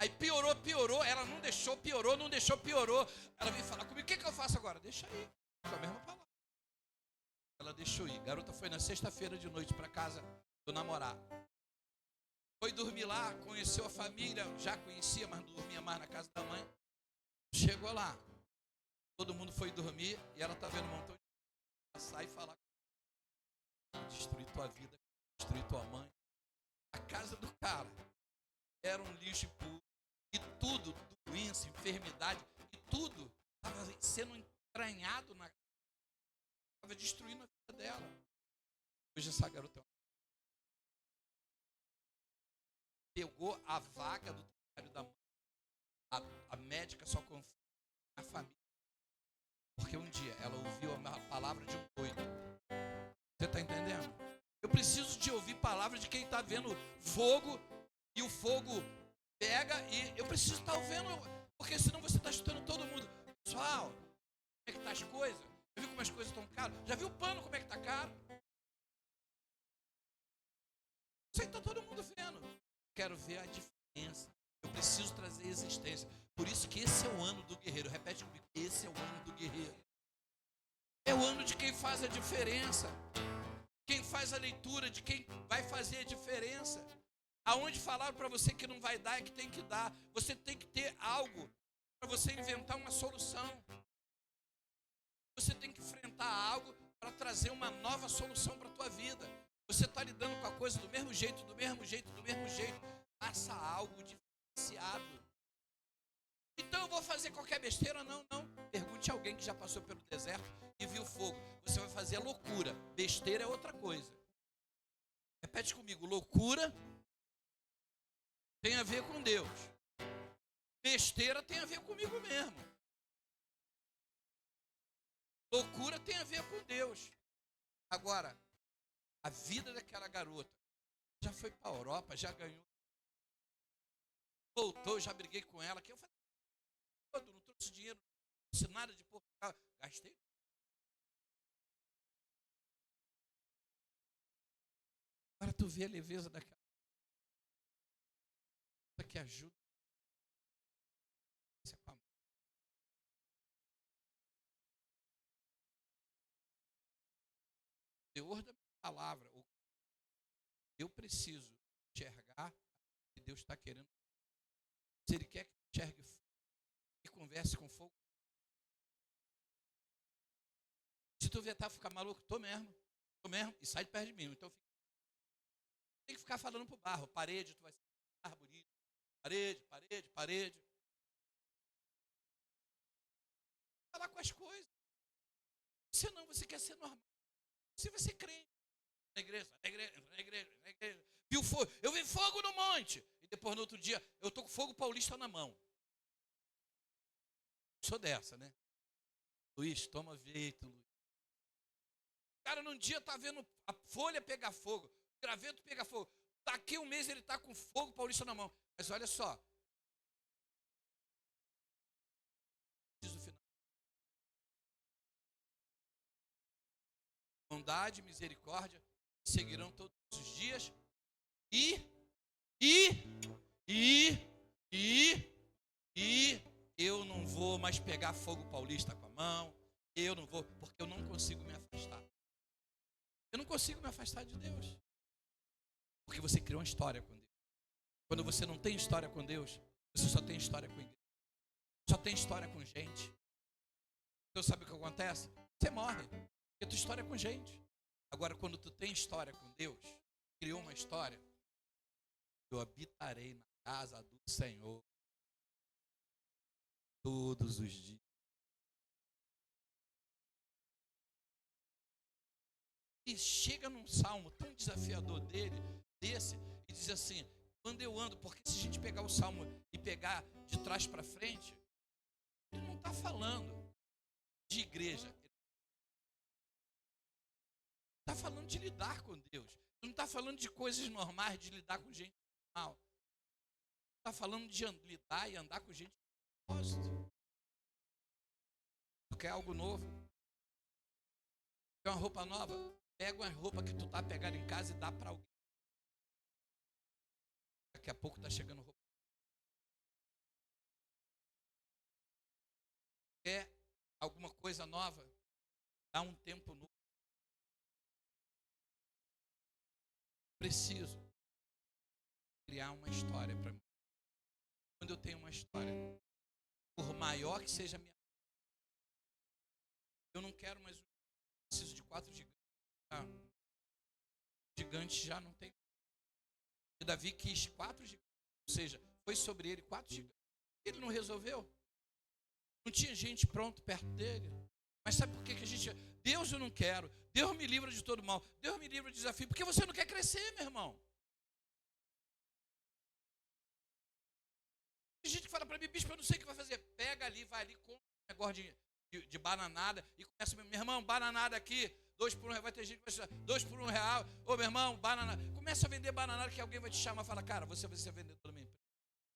S1: Aí piorou. Ela não deixou, piorou, não deixou, piorou. Ela veio falar comigo, o que eu faço agora? Deixa aí. Com a mesma palavra. Ela deixou ir. A garota foi na sexta-feira de noite para casa do namorado. Foi dormir lá, conheceu a família. Já conhecia, mas não dormia mais na casa da mãe. Chegou lá. Todo mundo foi dormir e ela está vendo um montão de coisa. Ela sai e fala, destruir tua vida, destruir tua mãe. A casa do cara era um lixo puro. E tudo, doença, enfermidade, e tudo estava sendo entranhado na... Estava destruindo a vida dela. Hoje essa garota pegou a vaga do trabalho da mãe. A médica só confia na família. Porque um dia ela ouviu a palavra de um doido. Você está entendendo? Eu preciso de ouvir palavras de quem está vendo fogo e o fogo pega e eu preciso estar ouvindo, porque senão você está chutando todo mundo. Pessoal, como é que tá as coisas? Já viu como as coisas estão caras? Já viu o pano como é que está caro? Isso aí está todo mundo vendo. Quero ver a diferença. Eu preciso trazer existência. Por isso que esse é o ano do guerreiro. Repete comigo, esse é o ano do guerreiro. É o ano de quem faz a diferença. Quem faz a leitura de quem vai fazer a diferença. Aonde falaram para você que não vai dar é que tem que dar. Você tem que ter algo para você inventar uma solução. Você tem que enfrentar algo para trazer uma nova solução para a tua vida. Você está lidando com a coisa do mesmo jeito. Faça algo diferenciado. Então eu vou fazer qualquer besteira? Não. Pergunte a alguém que já passou pelo deserto e viu fogo. Você vai fazer a loucura. Besteira é outra coisa. Repete comigo, loucura tem a ver com Deus. Besteira tem a ver comigo mesmo. Loucura tem a ver com Deus. Agora, a vida daquela garota já foi para a Europa, já ganhou. Voltou, já briguei com ela. Que eu falei, não trouxe dinheiro, não trouxe nada de Portugal. Gastei. Agora tu vê a leveza daquela que ajuda. O teor da palavra. Eu preciso enxergar o que Deus está querendo. Se Ele quer que eu enxergue fogo e converse com fogo. Se tu vier ficar maluco, tô mesmo, e sai de perto de mim. Então tem que ficar falando pro barro, parede, tu vai ser mais bonito. Parede. Falar com as coisas. Senão você quer ser normal. Você vai ser crente. Na igreja. Viu fogo? Eu vi fogo no monte. E depois no outro dia, eu tô com fogo paulista na mão. Sou dessa, né? Luiz, toma jeito, Luiz. Cara, num dia tá vendo a folha pegar fogo, o graveto pegar fogo. Daqui um mês ele tá com fogo paulista na mão. Mas olha só. Diz o final. Bondade e misericórdia seguirão todos os dias. E eu não vou mais pegar fogo paulista com a mão. Eu não vou, porque eu não consigo me afastar. Eu não consigo me afastar de Deus. Porque você criou uma história com Deus. Quando você não tem história com Deus, você só tem história com igreja. Só tem história com gente. Então sabe o que acontece? Você morre. Porque tua história é com gente. Agora, quando tu tem história com Deus, criou uma história, eu habitarei na casa do Senhor todos os dias. E chega num salmo tão desafiador desse, e diz assim: quando eu ando, porque se a gente pegar o salmo e pegar de trás para frente, ele não está falando de igreja, ele está falando de lidar com Deus. Ele não está falando de coisas normais, de lidar com gente normal. Está falando de lidar e andar com gente de propósito. Tu quer algo novo? Quer uma roupa nova? Pega uma roupa que tu tá pegando em casa e dá para alguém. Daqui a pouco tá chegando roupa. Quer alguma coisa nova? Dá um tempo novo. Preciso criar uma história para mim. Quando eu tenho uma história, por maior que seja a minha, eu não quero mais. Preciso de 4 gigantes. Gigantes já não tem. E Davi quis 4 gigantes. Ou seja, foi sobre ele 4 gigantes. Ele não resolveu. Não tinha gente pronto perto dele. Mas sabe por que a gente... Deus eu não quero. Deus me livra de todo mal. Deus me livra de desafio. Porque você não quer crescer, meu irmão. Tem gente que fala para mim: bispo, eu não sei o que vai fazer. Pega ali, vai ali, compra um negócio de bananada e começa, meu irmão, bananada aqui, 2 por 1 real. Vai ter gente que vai te chamar, 2 por 1 real. Ô, meu irmão, bananada. Começa a vender bananada que alguém vai te chamar e fala: cara, você vai ser vendedor também.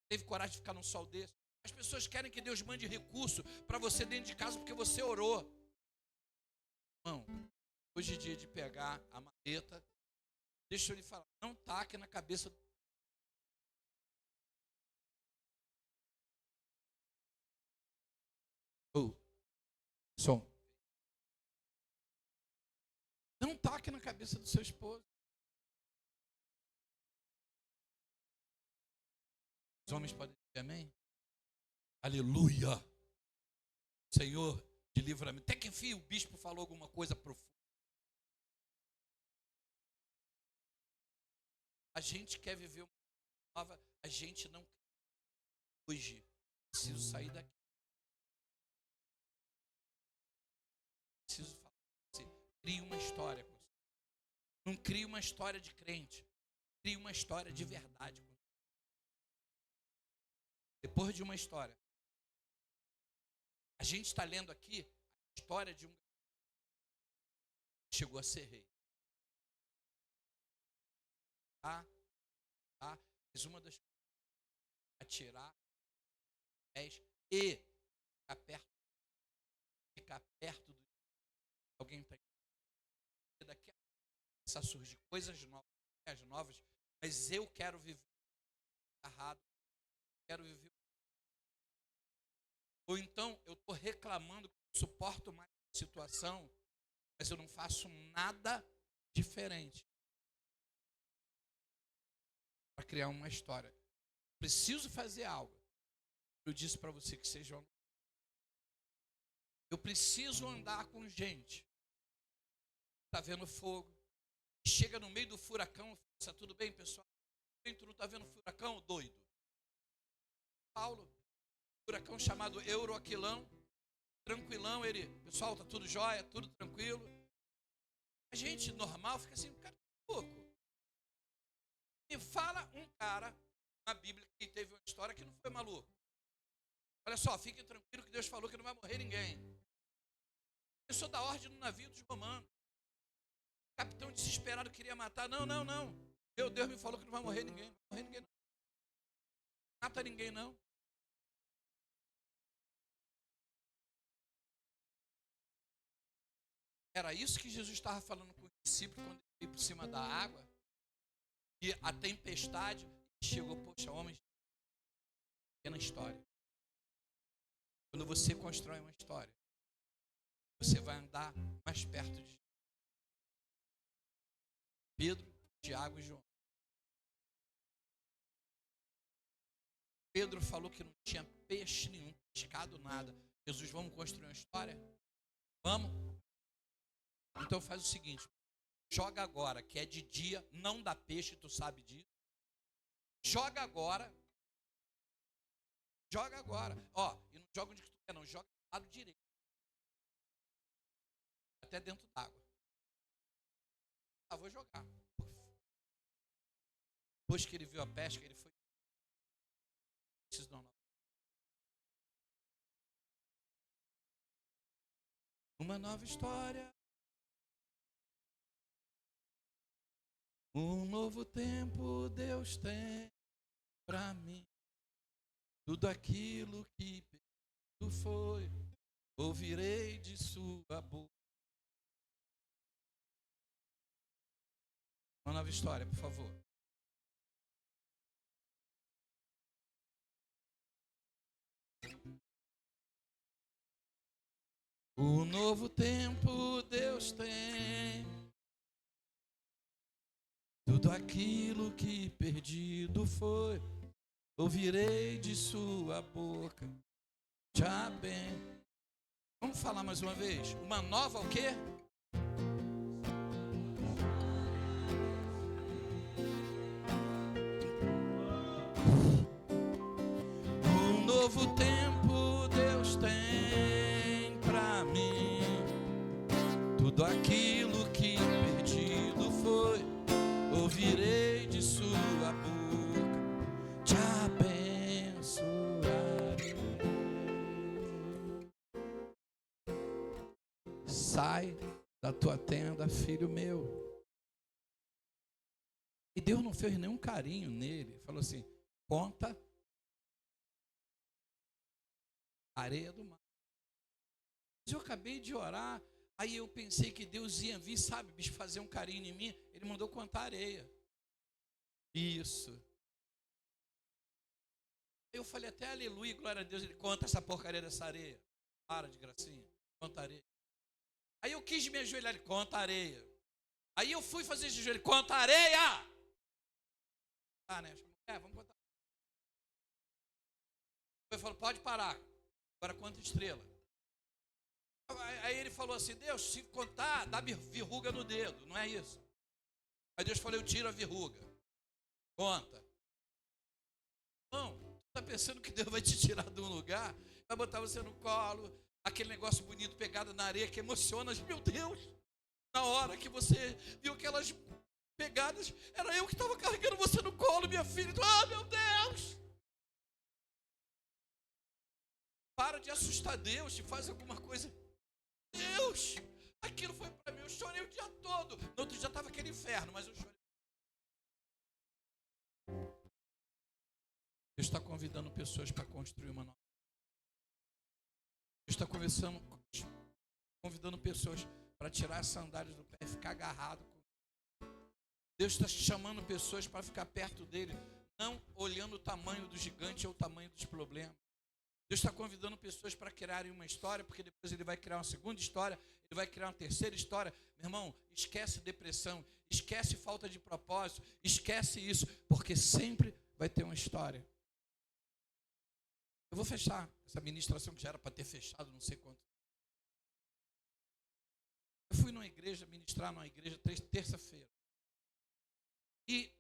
S1: Teve coragem de ficar num sol desse? As pessoas querem que Deus mande recurso para você dentro de casa porque você orou. Irmão, hoje é dia de pegar a maleta. Deixa eu lhe falar, não taque na cabeça. Som. Não taque na cabeça do seu esposo. Os homens podem dizer amém? Aleluia. Senhor, de livramento. Até que enfim o bispo falou alguma coisa profunda. A gente quer viver uma nova, a gente não quer. Hoje, preciso sair daqui. Preciso falar com você. Crie uma história com você. Não crie uma história de crente. Crie uma história de verdade. Depois de uma história. A gente está lendo aqui a história de um que chegou a ser rei. Tá? Mas uma das coisas é atirar pés e ficar perto do alguém está daqui a começar a surgir coisas novas, mas eu quero viver errado, quero viver. Ou então eu estou reclamando que não suporto mais a situação, mas eu não faço nada diferente para criar uma história. Preciso fazer algo. Eu disse para você que seja uma... Eu preciso andar com gente. Está vendo fogo? Chega no meio do furacão, está tudo bem, pessoal? Tu não está vendo furacão, doido? Paulo, furacão chamado Euroaquilão, tranquilão, ele, pessoal, está tudo jóia, tudo tranquilo. A gente normal fica assim, cara, pouco. Me fala um cara na Bíblia que teve uma história que não foi maluco. Olha só, fique tranquilo que Deus falou que não vai morrer ninguém. Eu sou da ordem no navio dos romanos. O capitão desesperado queria matar. Não. Meu Deus me falou que não vai morrer ninguém. Não vai morrer ninguém, não. Mata ninguém, não. Era isso que Jesus estava falando com os discípulos quando ele veio por cima da água. E a tempestade chegou, poxa, homens, pequena história. Quando você constrói uma história, você vai andar mais perto de Pedro, Tiago e João. Pedro falou que não tinha peixe nenhum, pescado, nada. Jesus, vamos construir uma história? Vamos? Então faz o seguinte, joga agora, que é de dia, não dá peixe, tu sabe disso. Joga agora. Ó, e não joga onde tu quer, não. Joga do lado direito. Até dentro d'água. Vou jogar. Depois que ele viu a pesca, ele foi. Uma nova história. Um novo tempo Deus tem pra mim. Tudo aquilo que perdido foi, ouvirei de sua boca. Uma nova história, por favor. O novo tempo Deus tem. Tudo aquilo que perdido foi, ouvirei de sua boca. Já bem. Vamos falar mais uma vez? Uma nova o quê? Um novo tempo Deus tem pra mim. Tudo aquilo que perdido foi, ouvirei de sua boca. Te abençoarei. Sai da tua tenda, filho meu. E Deus não fez nenhum carinho nele. Falou assim: conta a areia do mar. Mas eu acabei de orar. Aí eu pensei que Deus ia vir, sabe, bicho, fazer um carinho em mim. Ele mandou contar areia. Isso. Eu falei até aleluia, glória a Deus. Ele conta essa porcaria dessa areia. Para de gracinha. Conta areia. Aí eu quis me ajoelhar. Ele conta areia. Aí eu fui fazer esse joelho. Conta areia. Ah, né? Vamos contar. Ele falou, pode parar. Agora conta estrela. Aí ele falou assim, Deus, se contar, dá verruga no dedo. Não é isso? Aí Deus falou, eu tiro a verruga. Conta. Não, tu está pensando que Deus vai te tirar de um lugar, vai botar você no colo, aquele negócio bonito pegado na areia que emociona. Meu Deus, na hora que você viu aquelas pegadas, era eu que estava carregando você no colo, minha filha. Ah, meu Deus! Para de assustar Deus e faz alguma coisa. Deus, aquilo foi para mim, eu chorei o dia todo. No outro dia estava aquele inferno, mas eu chorei. Deus está convidando pessoas para construir uma nova. Deus está convidando pessoas para tirar as sandálias do pé e ficar agarrado. Deus está chamando pessoas para ficar perto dele, não olhando o tamanho do gigante ou o tamanho dos problemas. Deus está convidando pessoas para criarem uma história, porque depois ele vai criar uma segunda história, ele vai criar uma terceira história. Meu irmão, esquece depressão, esquece falta de propósito, esquece isso, porque sempre vai ter uma história. Eu vou fechar essa ministração que já era para ter fechado, não sei quanto. Eu fui numa igreja, ministrar numa igreja terça-feira. E,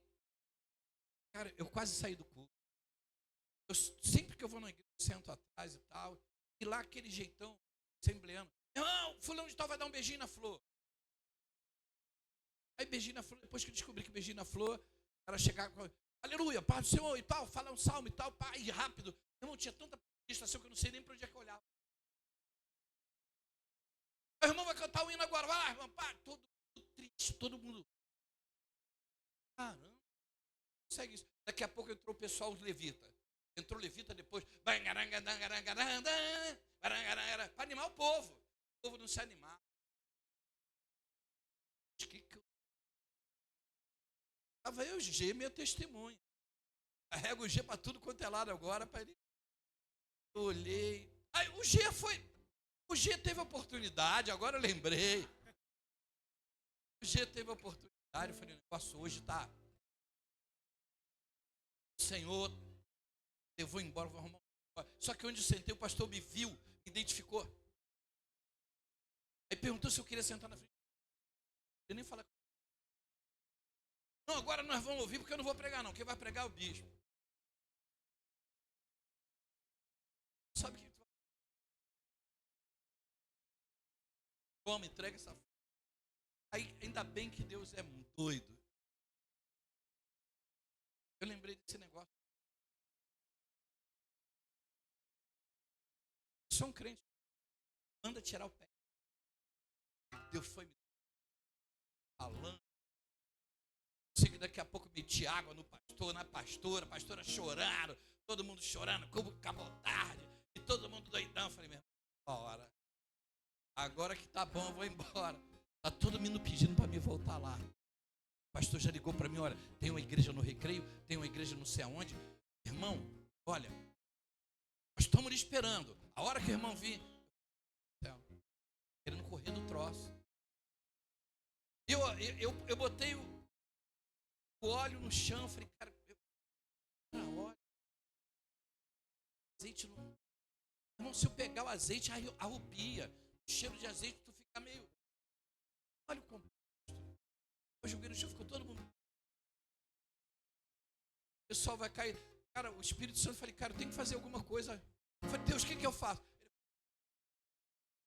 S1: cara, eu quase saí do culto. Sempre que eu vou na igreja, eu sento atrás e tal. E lá aquele jeitão assembleano. Irmão, fulano de tal vai dar um beijinho na flor. Aí beijinho na flor, depois que eu descobri que beijinho na flor, ela chegava com aleluia, paz do Senhor e tal, falar um salmo e tal, pá, e rápido. Irmão, tinha tanta distração que eu não sei nem para onde é que eu olhava. O irmão vai cantar o hino agora, vai lá, irmão, pá, todo mundo triste, todo mundo. Caramba, não consegue isso. Daqui a pouco entrou o pessoal, os levitas. Entrou levita depois, para animar o povo. O povo não se animava. Estava eu, G, meu testemunho. Carrega o G para tudo quanto é lado agora. Para ele. Eu olhei. Aí o G foi. O G teve oportunidade, agora eu lembrei. O G teve oportunidade. Eu falei, o negócio hoje tá. O Senhor, eu vou embora, vou arrumar. Só que onde eu sentei, o pastor me viu, me identificou. Aí perguntou se eu queria sentar na frente. Eu nem falei. Não, agora nós vamos ouvir, porque eu não vou pregar, não. Quem vai pregar é o bispo. Sabe o que tu vai? Toma, entrega essa. Aí, ainda bem que Deus é doido. Eu lembrei desse negócio. Eu sou um crente. Manda tirar o pé. Deus foi me falando. Sei que daqui a pouco meti água no pastor, na pastora, a pastora chorando, todo mundo chorando, como acabou tarde, e todo mundo doidão. Eu falei, meu irmão, bora. Agora que tá bom, eu vou embora. Tá todo mundo pedindo para me voltar lá. O pastor já ligou para mim, olha, tem uma igreja no Recreio, tem uma igreja não sei aonde. Irmão, olha, nós estamos lhe esperando. A hora que o irmão vir, querendo correr do troço. Eu botei o óleo no chão, falei, cara, óleo, azeite não. Irmão, se eu pegar o azeite, arrupia. O cheiro de azeite, tu fica meio. Olha o composto. Eu joguei no chão, ficou todo mundo. O pessoal vai cair. Cara, o Espírito Santo, eu falei, cara, eu tenho que fazer alguma coisa. Eu falei, Deus, o que eu faço?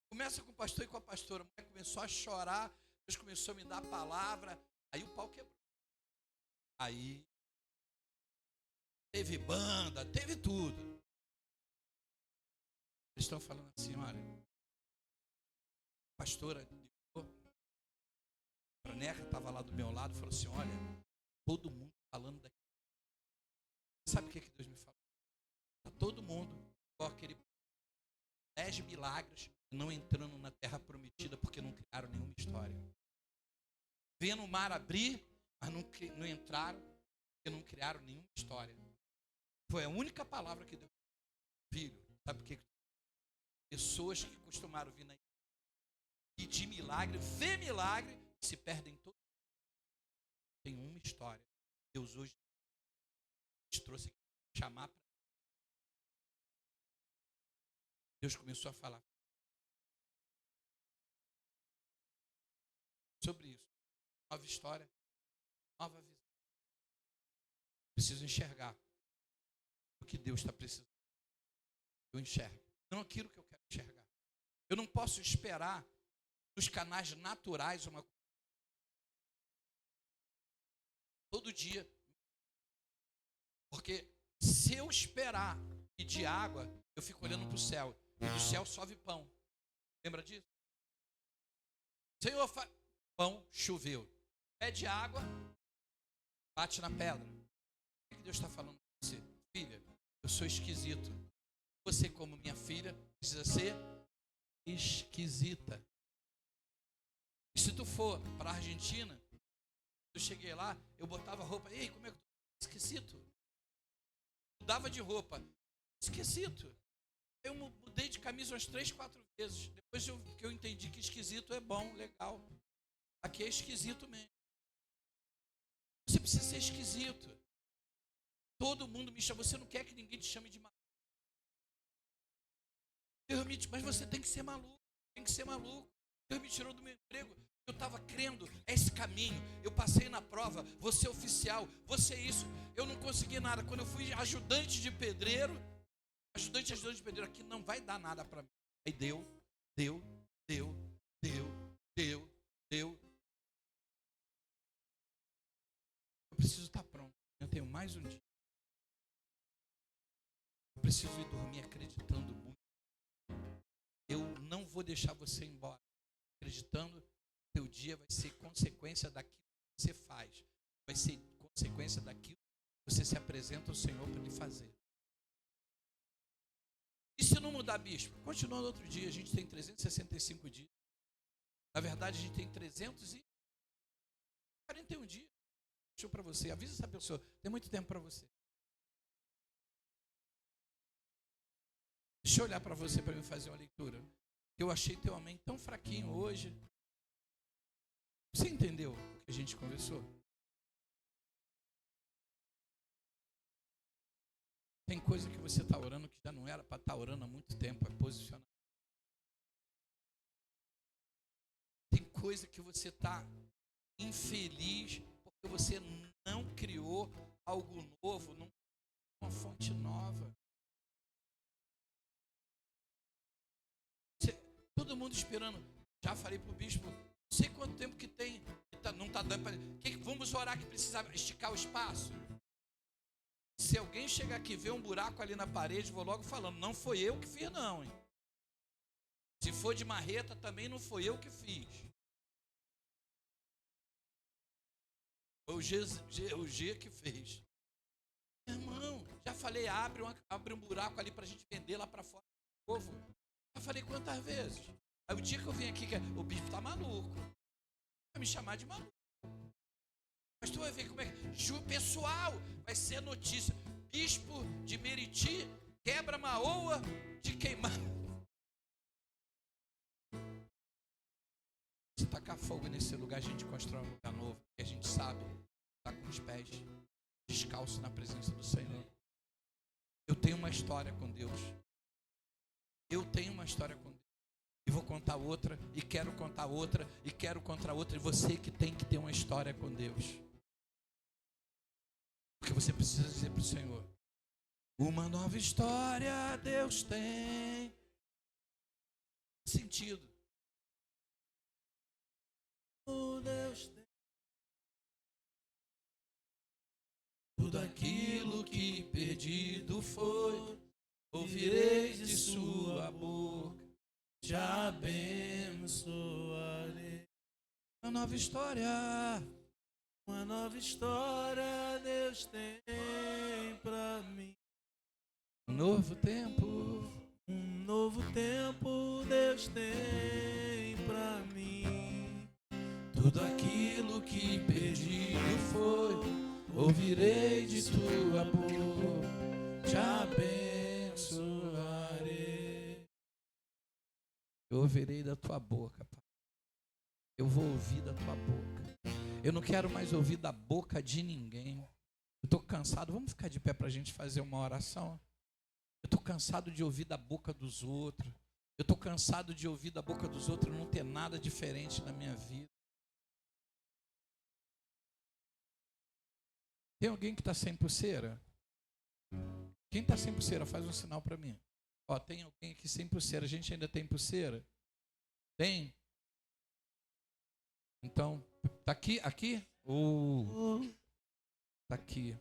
S1: Começa com o pastor e com a pastora. A mulher começou a chorar. Deus começou a me dar a palavra. Aí o pau quebrou. Aí teve banda, teve tudo. Eles estão falando assim, olha, a pastora ligou, a Neca estava lá do meu lado e falou assim, olha, todo mundo falando daqui. Sabe o que Deus me falou? Está todo mundo, igual aquele 10 milagres, não entrando na terra prometida porque não criaram nenhuma história. Vendo o mar abrir, mas não entraram porque não criaram nenhuma história. Foi a única palavra que Deus filho. Sabe por que? Pessoas que costumaram vir na igreja e de milagre, ver milagre, se perdem todos. Tem uma história. Deus hoje te trouxe aqui para chamar para. Deus começou a falar sobre isso. Nova história, nova visão. Preciso enxergar o que Deus está precisando. Eu enxergo, não aquilo que eu quero enxergar. Eu não posso esperar nos canais naturais uma coisa. Todo dia. Porque se eu esperar pedir água, eu fico olhando para o céu. E do céu sobe pão. Lembra disso? Senhor, pão, choveu. Pede água, bate na pedra. O que Deus está falando para você? Filha, eu sou esquisito. Você, como minha filha, precisa ser esquisita. E se tu for para a Argentina, eu cheguei lá, eu botava roupa. Ei, como é que tu tá? Esquisito. Mudava de roupa. Esquisito. Eu mudei de camisa umas 3, 4 vezes. Depois que eu entendi que esquisito é bom, legal. Aqui é esquisito mesmo. Você precisa ser esquisito. Todo mundo me chama. Você não quer que ninguém te chame de maluco. Mas você tem que ser maluco. Tem que ser maluco. Deus me tirou do meu emprego. Eu estava crendo, é esse caminho. Eu passei na prova, vou ser oficial, vou ser isso. Eu não consegui nada. Quando eu fui ajudante de pedreiro, aqui não vai dar nada para mim. Aí deu. Eu preciso estar pronto. Eu tenho mais um dia. Eu preciso ir dormir acreditando muito. Eu não vou deixar você ir embora acreditando que teu dia vai ser consequência daquilo que você faz. Vai ser consequência daquilo que você se apresenta ao Senhor para Ele fazer. E se não mudar, bispo? Continua no outro dia. A gente tem 365 dias. Na verdade, a gente tem 341 dias. Deixa eu para você. Avisa essa pessoa. Tem muito tempo para você. Deixa eu olhar para você para me fazer uma leitura. Eu achei teu amém tão fraquinho hoje. Você entendeu o que a gente conversou? Tem coisa que você está orando que já não era para estar orando há muito tempo. É posicionar. Tem coisa que você está infeliz porque você não criou algo novo, uma fonte nova. Todo mundo esperando. Já falei para o bispo, Não sei quanto tempo que tem, não está dando para... Vamos orar que precisa esticar o espaço. Se alguém chegar aqui e ver um buraco ali na parede, vou logo falando, não foi eu que fiz não, hein? Se for de marreta, também não foi eu que fiz. Foi o G que fez. Irmão, já falei, abre um buraco ali para a gente vender lá para fora do povo. Já falei quantas vezes. Aí o dia que eu vim aqui, o bispo tá maluco. Vai me chamar de maluco. Mas tu vai ver como é que... Pessoal, vai ser notícia. Bispo de Meriti quebra uma oa de queimar. Se tacar fogo nesse lugar, a gente constrói um lugar novo. Porque a gente sabe estar com os pés descalços na presença do Senhor. Eu tenho uma história com Deus. Eu tenho uma história com Deus. E vou contar outra, e quero contar outra, e quero contar outra. E você que tem que ter uma história com Deus. Porque você precisa dizer para o Senhor: uma nova história Deus tem. Sentido. Deus tem. Tudo aquilo que perdido foi, ouvireis de sua boca, te abençoarei. Uma nova história. Uma nova história Deus tem pra mim. Um novo tempo. Um novo tempo Deus tem pra mim. Tudo aquilo que perdido foi, ouvirei de tua boca, te abençoarei. Eu ouvirei da tua boca, Pai. Eu vou ouvir da tua boca. Eu não quero mais ouvir da boca de ninguém. Eu estou cansado. Vamos ficar de pé para a gente fazer uma oração? Eu estou cansado de ouvir da boca dos outros. Eu estou cansado de ouvir da boca dos outros não ter nada diferente na minha vida. Tem alguém que está sem pulseira? Quem está sem pulseira, faz um sinal para mim. Ó, tem alguém aqui sem pulseira. A gente ainda tem pulseira? Tem? Então, tá aqui? Aqui? Tá aqui.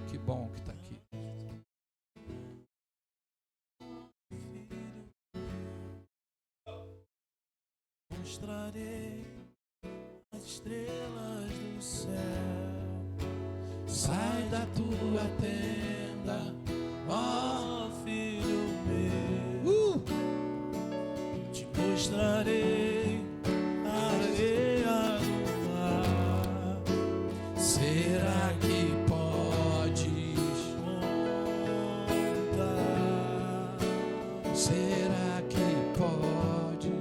S1: Que bom que tá aqui. Mostrarei as estrelas do céu. Sai da tua tenda, ó filho meu. Te mostrarei a areia do mar. Será que podes contar? Será que pode?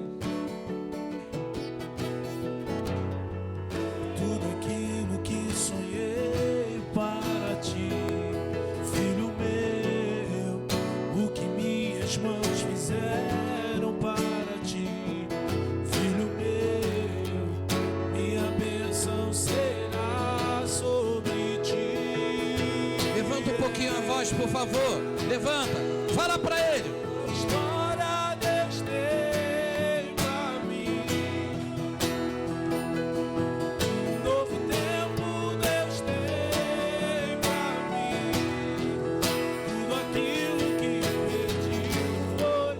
S1: Tudo aquilo que sonhei para ti, filho meu, o que minhas mãos fizeram para ti, filho meu, minha bênção será sobre ti. Levanta um pouquinho a voz, por favor. Levanta, fala para ele. História Deus tem pra mim. Novo tempo Deus tem pra mim. Tudo aquilo que perdi foi,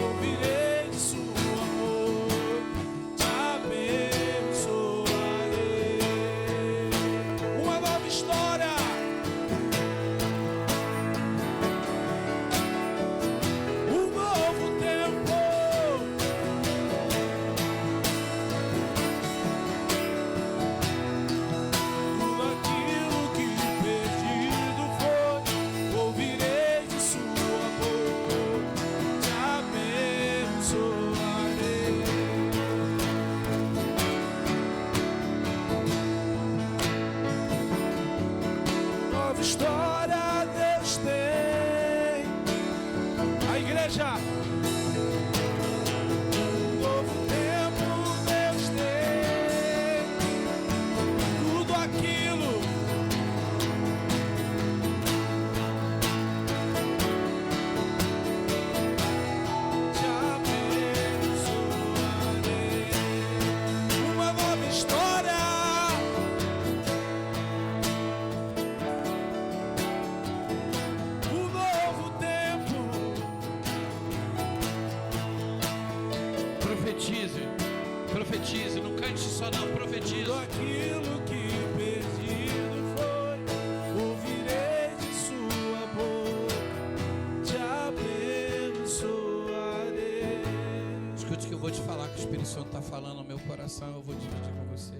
S1: ouvirei de sua amor, te abençoarei. Uma nova história. Um novo tempo. Tudo aquilo que perdido foi, ouvirei de sua boca, te abençoarei. Nova história Deus tem. A igreja. Um novo tempo Deus tem. Tudo aquilo. Te abençoarei. Senhor está falando no meu coração, eu vou dividir com você.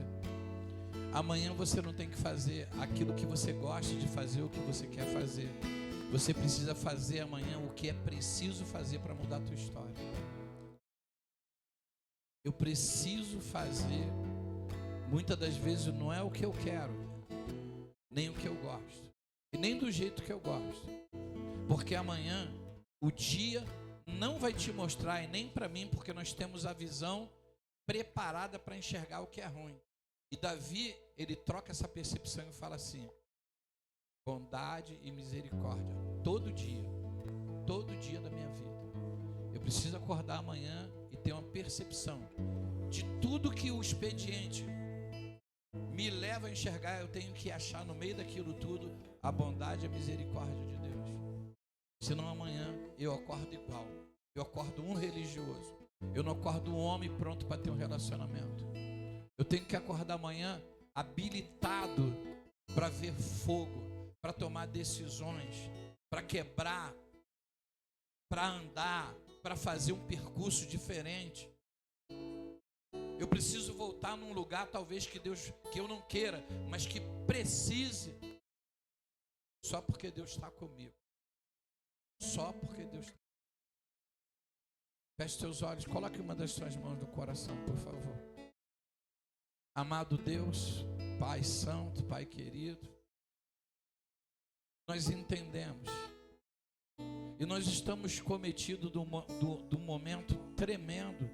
S1: Amanhã você não tem que fazer aquilo que você gosta de fazer, o que você quer fazer. Você precisa fazer amanhã o que é preciso fazer para mudar a tua história. Eu preciso fazer, muitas das vezes não é o que eu quero, nem o que eu gosto, e nem do jeito que eu gosto. Porque amanhã o dia não vai te mostrar, e nem para mim, porque nós temos a visão preparada para enxergar o que é ruim. E Davi, ele troca essa percepção e fala assim: bondade e misericórdia, todo dia da minha vida. Eu preciso acordar amanhã e ter uma percepção de tudo que o expediente me leva a enxergar. Eu tenho que achar no meio daquilo tudo a bondade e a misericórdia de Deus. Senão amanhã eu acordo igual. Eu acordo um religioso. Eu não acordo um homem pronto para ter um relacionamento. Eu tenho que acordar amanhã habilitado para ver fogo, para tomar decisões, para quebrar, para andar, para fazer um percurso diferente. Eu preciso voltar num lugar talvez que eu não queira, mas que precise, só porque Deus está comigo. Só porque Deus está. Feche teus olhos, coloque uma das suas mãos no coração, por favor. Amado Deus, Pai Santo, Pai querido, nós entendemos e nós estamos cometidos do momento tremendo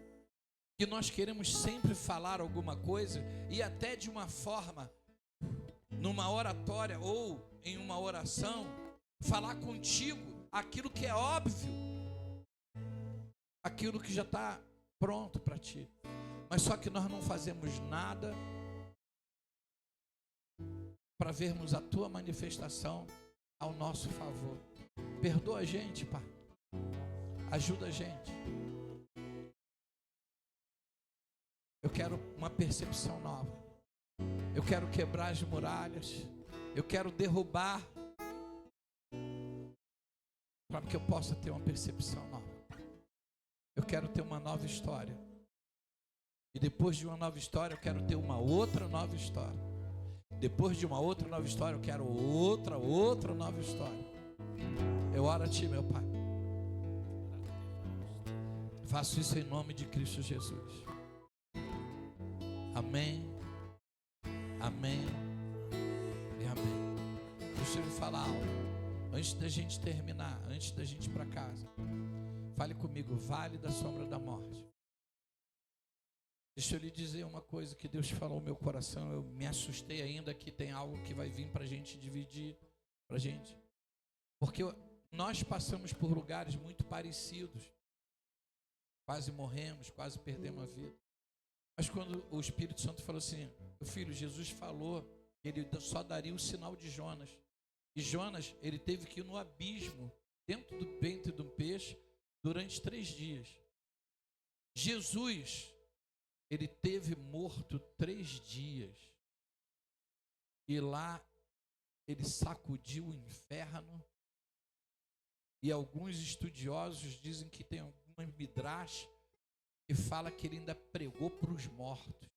S1: que nós queremos sempre falar alguma coisa e até de uma forma, numa oratória ou em uma oração, falar contigo aquilo que é óbvio, aquilo que já está pronto para ti. Mas só que nós não fazemos nada para vermos a tua manifestação ao nosso favor. Perdoa a gente, Pai. Ajuda a gente. Eu quero uma percepção nova. Eu quero quebrar as muralhas. Eu quero derrubar para que eu possa ter uma percepção nova. Eu quero ter uma nova história. E depois de uma nova história, eu quero ter uma outra nova história. Depois de uma outra nova história, eu quero outra nova história. Eu oro a Ti, meu Pai. Faço isso em nome de Cristo Jesus. Amém. Amém. E amém. Deixa eu falar algo. Antes da gente terminar, antes da gente ir para casa, fale comigo, vale da sombra da morte. Deixa eu lhe dizer uma coisa que Deus falou no meu coração. Eu me assustei ainda que tem algo que vai vir para a gente dividir, para a gente. Porque nós passamos por lugares muito parecidos. Quase morremos, quase perdemos a vida. Mas quando o Espírito Santo falou assim, meu filho, Jesus falou que ele só daria o sinal de Jonas. E Jonas, ele teve que ir no abismo, dentro do ventre de um peixe, durante 3 dias. Jesus, ele teve morto 3 dias. E lá, ele sacudiu o inferno. E alguns estudiosos dizem que tem alguma midrash que fala que ele ainda pregou para os mortos.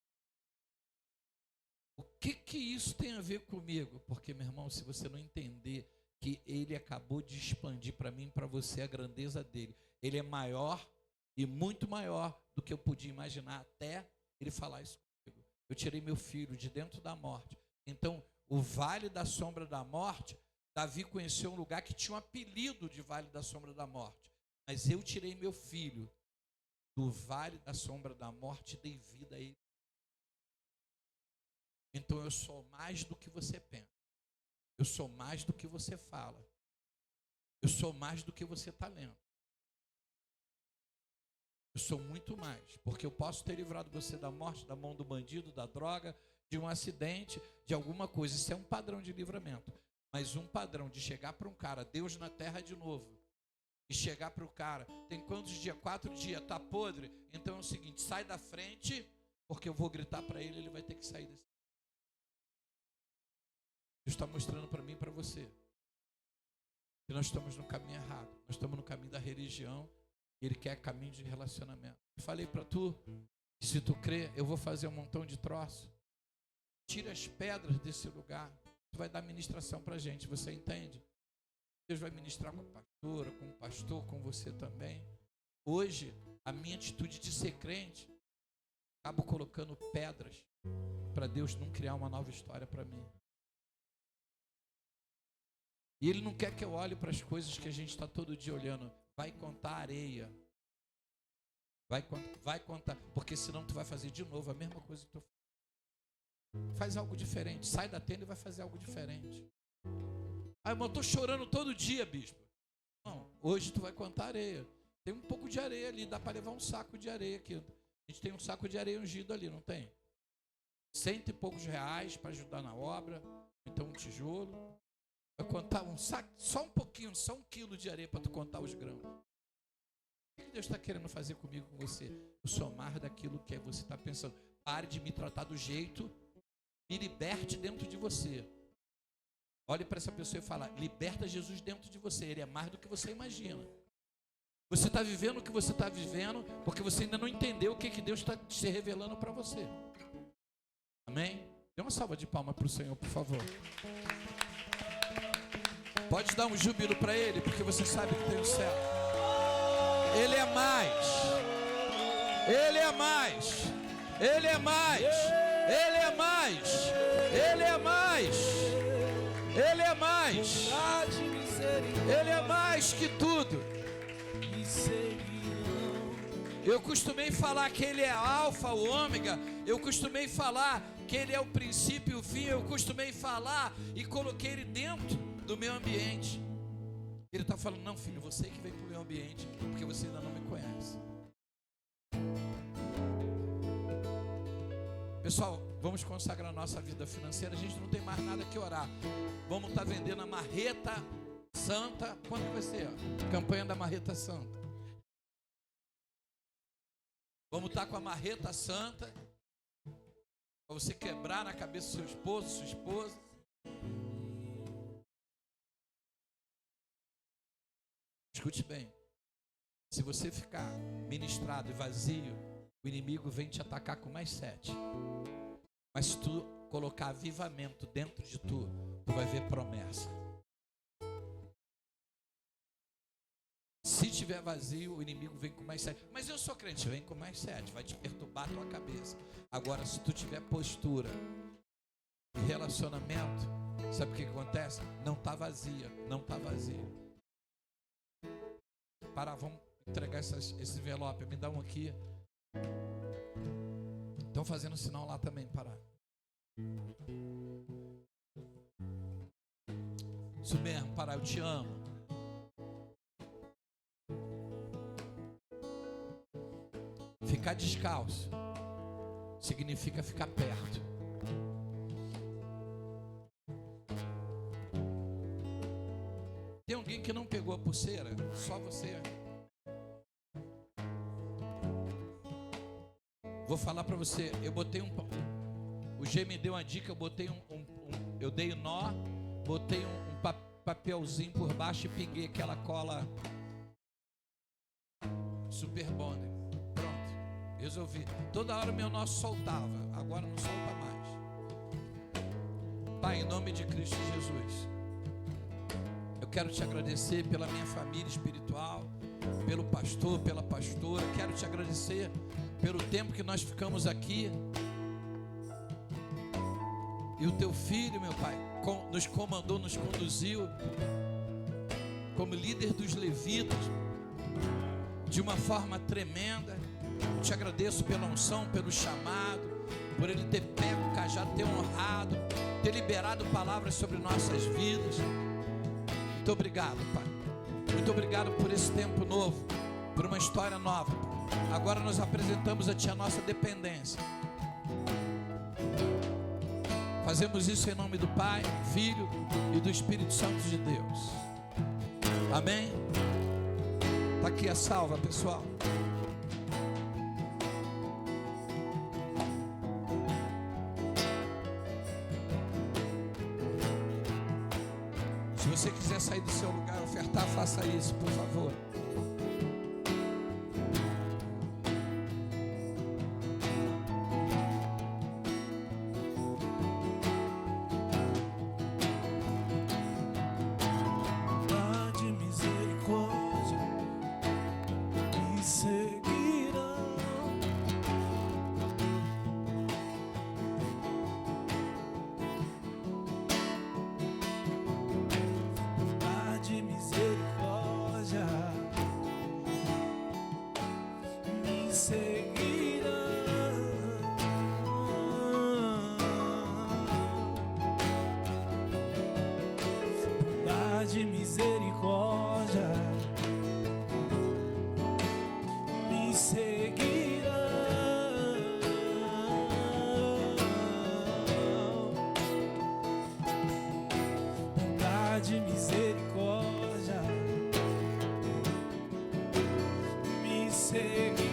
S1: O que isso tem a ver comigo? Porque, meu irmão, se você não entender que ele acabou de expandir para mim e para você a grandeza dele, ele é maior e muito maior do que eu podia imaginar até ele falar isso comigo. Eu tirei meu filho de dentro da morte. Então, o vale da sombra da morte, Davi conheceu um lugar que tinha um apelido de vale da sombra da morte. Mas eu tirei meu filho do vale da sombra da morte e dei vida a ele. Então eu sou mais do que você pensa. Eu sou mais do que você fala. Eu sou mais do que você está lendo. Eu sou muito mais, porque eu posso ter livrado você da morte, da mão do bandido, da droga, de um acidente, de alguma coisa. Isso é um padrão de livramento. Mas um padrão de chegar para um cara, Deus na terra de novo, e chegar para o cara, tem quantos dias? 4 dias, tá podre? Então é o seguinte, sai da frente, porque eu vou gritar para ele, ele vai ter que sair desse. Deus está mostrando para mim e para você que nós estamos no caminho errado. Nós estamos no caminho da religião e Ele quer caminho de relacionamento. Eu falei para tu E se tu crê, eu vou fazer um montão de troço. Tira as pedras desse lugar. Tu vai dar ministração pra gente, você entende? Deus vai ministrar com a pastora, com o pastor, com você também. Hoje, a minha atitude de ser crente, acabo colocando pedras para Deus não criar uma nova história para mim. E Ele não quer que eu olhe para as coisas que a gente está todo dia olhando. Vai contar areia. Vai contar, porque senão tu vai fazer de novo a mesma coisa que tu faz. Faz algo diferente. Sai da tenda e vai fazer algo diferente. Ah, irmão, eu estou chorando todo dia, bispo. Não, hoje tu vai contar areia. Tem um pouco de areia ali, dá para levar um saco de areia aqui. A gente tem um saco de areia ungido ali, não tem? 100 e poucos reais para ajudar na obra. Então um tijolo. Vai contar um saco, só um pouquinho, só 1 quilo de areia para tu contar os grãos. O que Deus está querendo fazer comigo, com você? O somar daquilo que você está pensando. Pare de me tratar do jeito, me liberte dentro de você. Olhe para essa pessoa e fala: liberta Jesus dentro de você. Ele é mais do que você imagina. Você está vivendo o que você está vivendo porque você ainda não entendeu o que Deus está se revelando para você. Amém? Dê uma salva de palmas para o Senhor, por favor. Pode dar um júbilo para Ele, porque você sabe que tem o céu. Ele é mais. Ele é mais. Ele é mais. Ele é mais. Ele é mais. Ele é mais. Ele é mais que tudo. Eu costumei falar que Ele é alfa, o ômega. Eu costumei falar que Ele é o princípio e o fim. Eu costumei falar e coloquei Ele dentro do meu ambiente. Ele está falando: não, filho, você que vem para o meu ambiente, porque você ainda não me conhece. Pessoal, vamos consagrar nossa vida financeira. A gente não tem mais nada que orar. Vamos estar vendendo a marreta santa. Quando vai ser? Campanha da marreta santa. Vamos estar com a marreta santa para você quebrar na cabeça do seu esposo, sua esposa. Escute bem. Se você ficar ministrado e vazio, o inimigo vem te atacar com mais 7. Mas se tu colocar avivamento dentro de tu, tu vai ver promessa. Se tiver vazio, o inimigo vem com mais 7. Mas eu sou crente, vem com mais 7. Vai te perturbar a tua cabeça. Agora, se tu tiver postura e relacionamento, sabe o que acontece? Não está vazia, não está vazio. Para, vamos entregar esse envelope. Me dá um aqui. Estão fazendo sinal lá também, parar. Isso mesmo, parar, eu te amo. Ficar descalço significa ficar perto. Tem alguém que não pegou a pulseira? Só você. Vou falar para você. Eu botei o G me deu uma dica. Eu botei eu dei um nó, botei um papelzinho por baixo e peguei aquela cola Super Bonder. Pronto, resolvi. Toda hora meu nó soltava, agora não solta mais. Pai, em nome de Cristo Jesus, eu quero te agradecer pela minha família espiritual, pelo pastor, pela pastora. Quero te agradecer pelo tempo que nós ficamos aqui. E o teu filho, meu Pai, nos comandou, nos conduziu como líder dos levitas de uma forma tremenda. Eu te agradeço pela unção, pelo chamado, por ele ter pego o cajado, ter honrado, ter liberado palavras sobre nossas vidas. Muito obrigado, Pai. Muito obrigado por esse tempo novo, por uma história nova. Agora nós apresentamos a Ti a nossa dependência. Fazemos isso em nome do Pai, Filho e do Espírito Santo de Deus. Amém? Está aqui a salva, pessoal. Se você quiser sair do seu lugar e ofertar, faça isso, por favor.
S2: bondade e misericórdia me seguirão. Bondade e misericórdia me seguirão.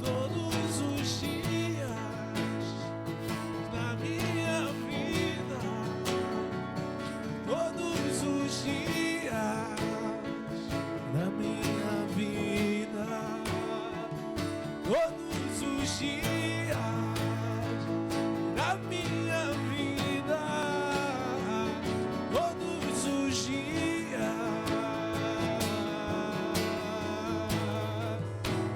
S2: Todos os dias da minha vida, todos os dias da minha vida, todos os dias da minha vida, todos os dias.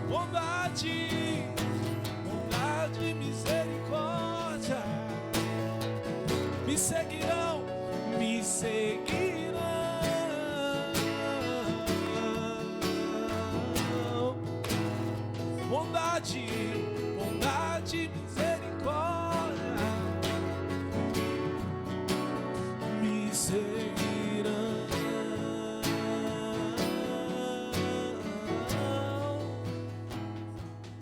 S2: Bondade, bondade e misericórdia me seguirão, me seguirão. Bondade, bondade e misericórdia me seguirão.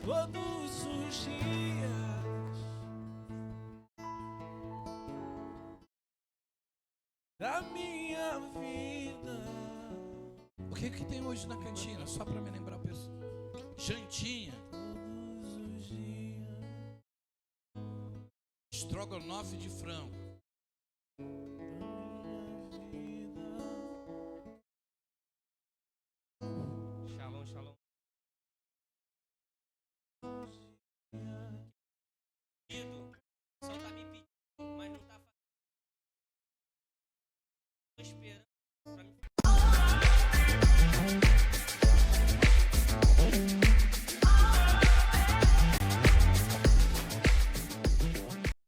S2: Todos os dias da minha vida.
S1: O que que tem hoje na cantina? Só para me lembrar a pessoa. Jantinha.
S2: Todos os dias.
S1: Estrogonofe de frango.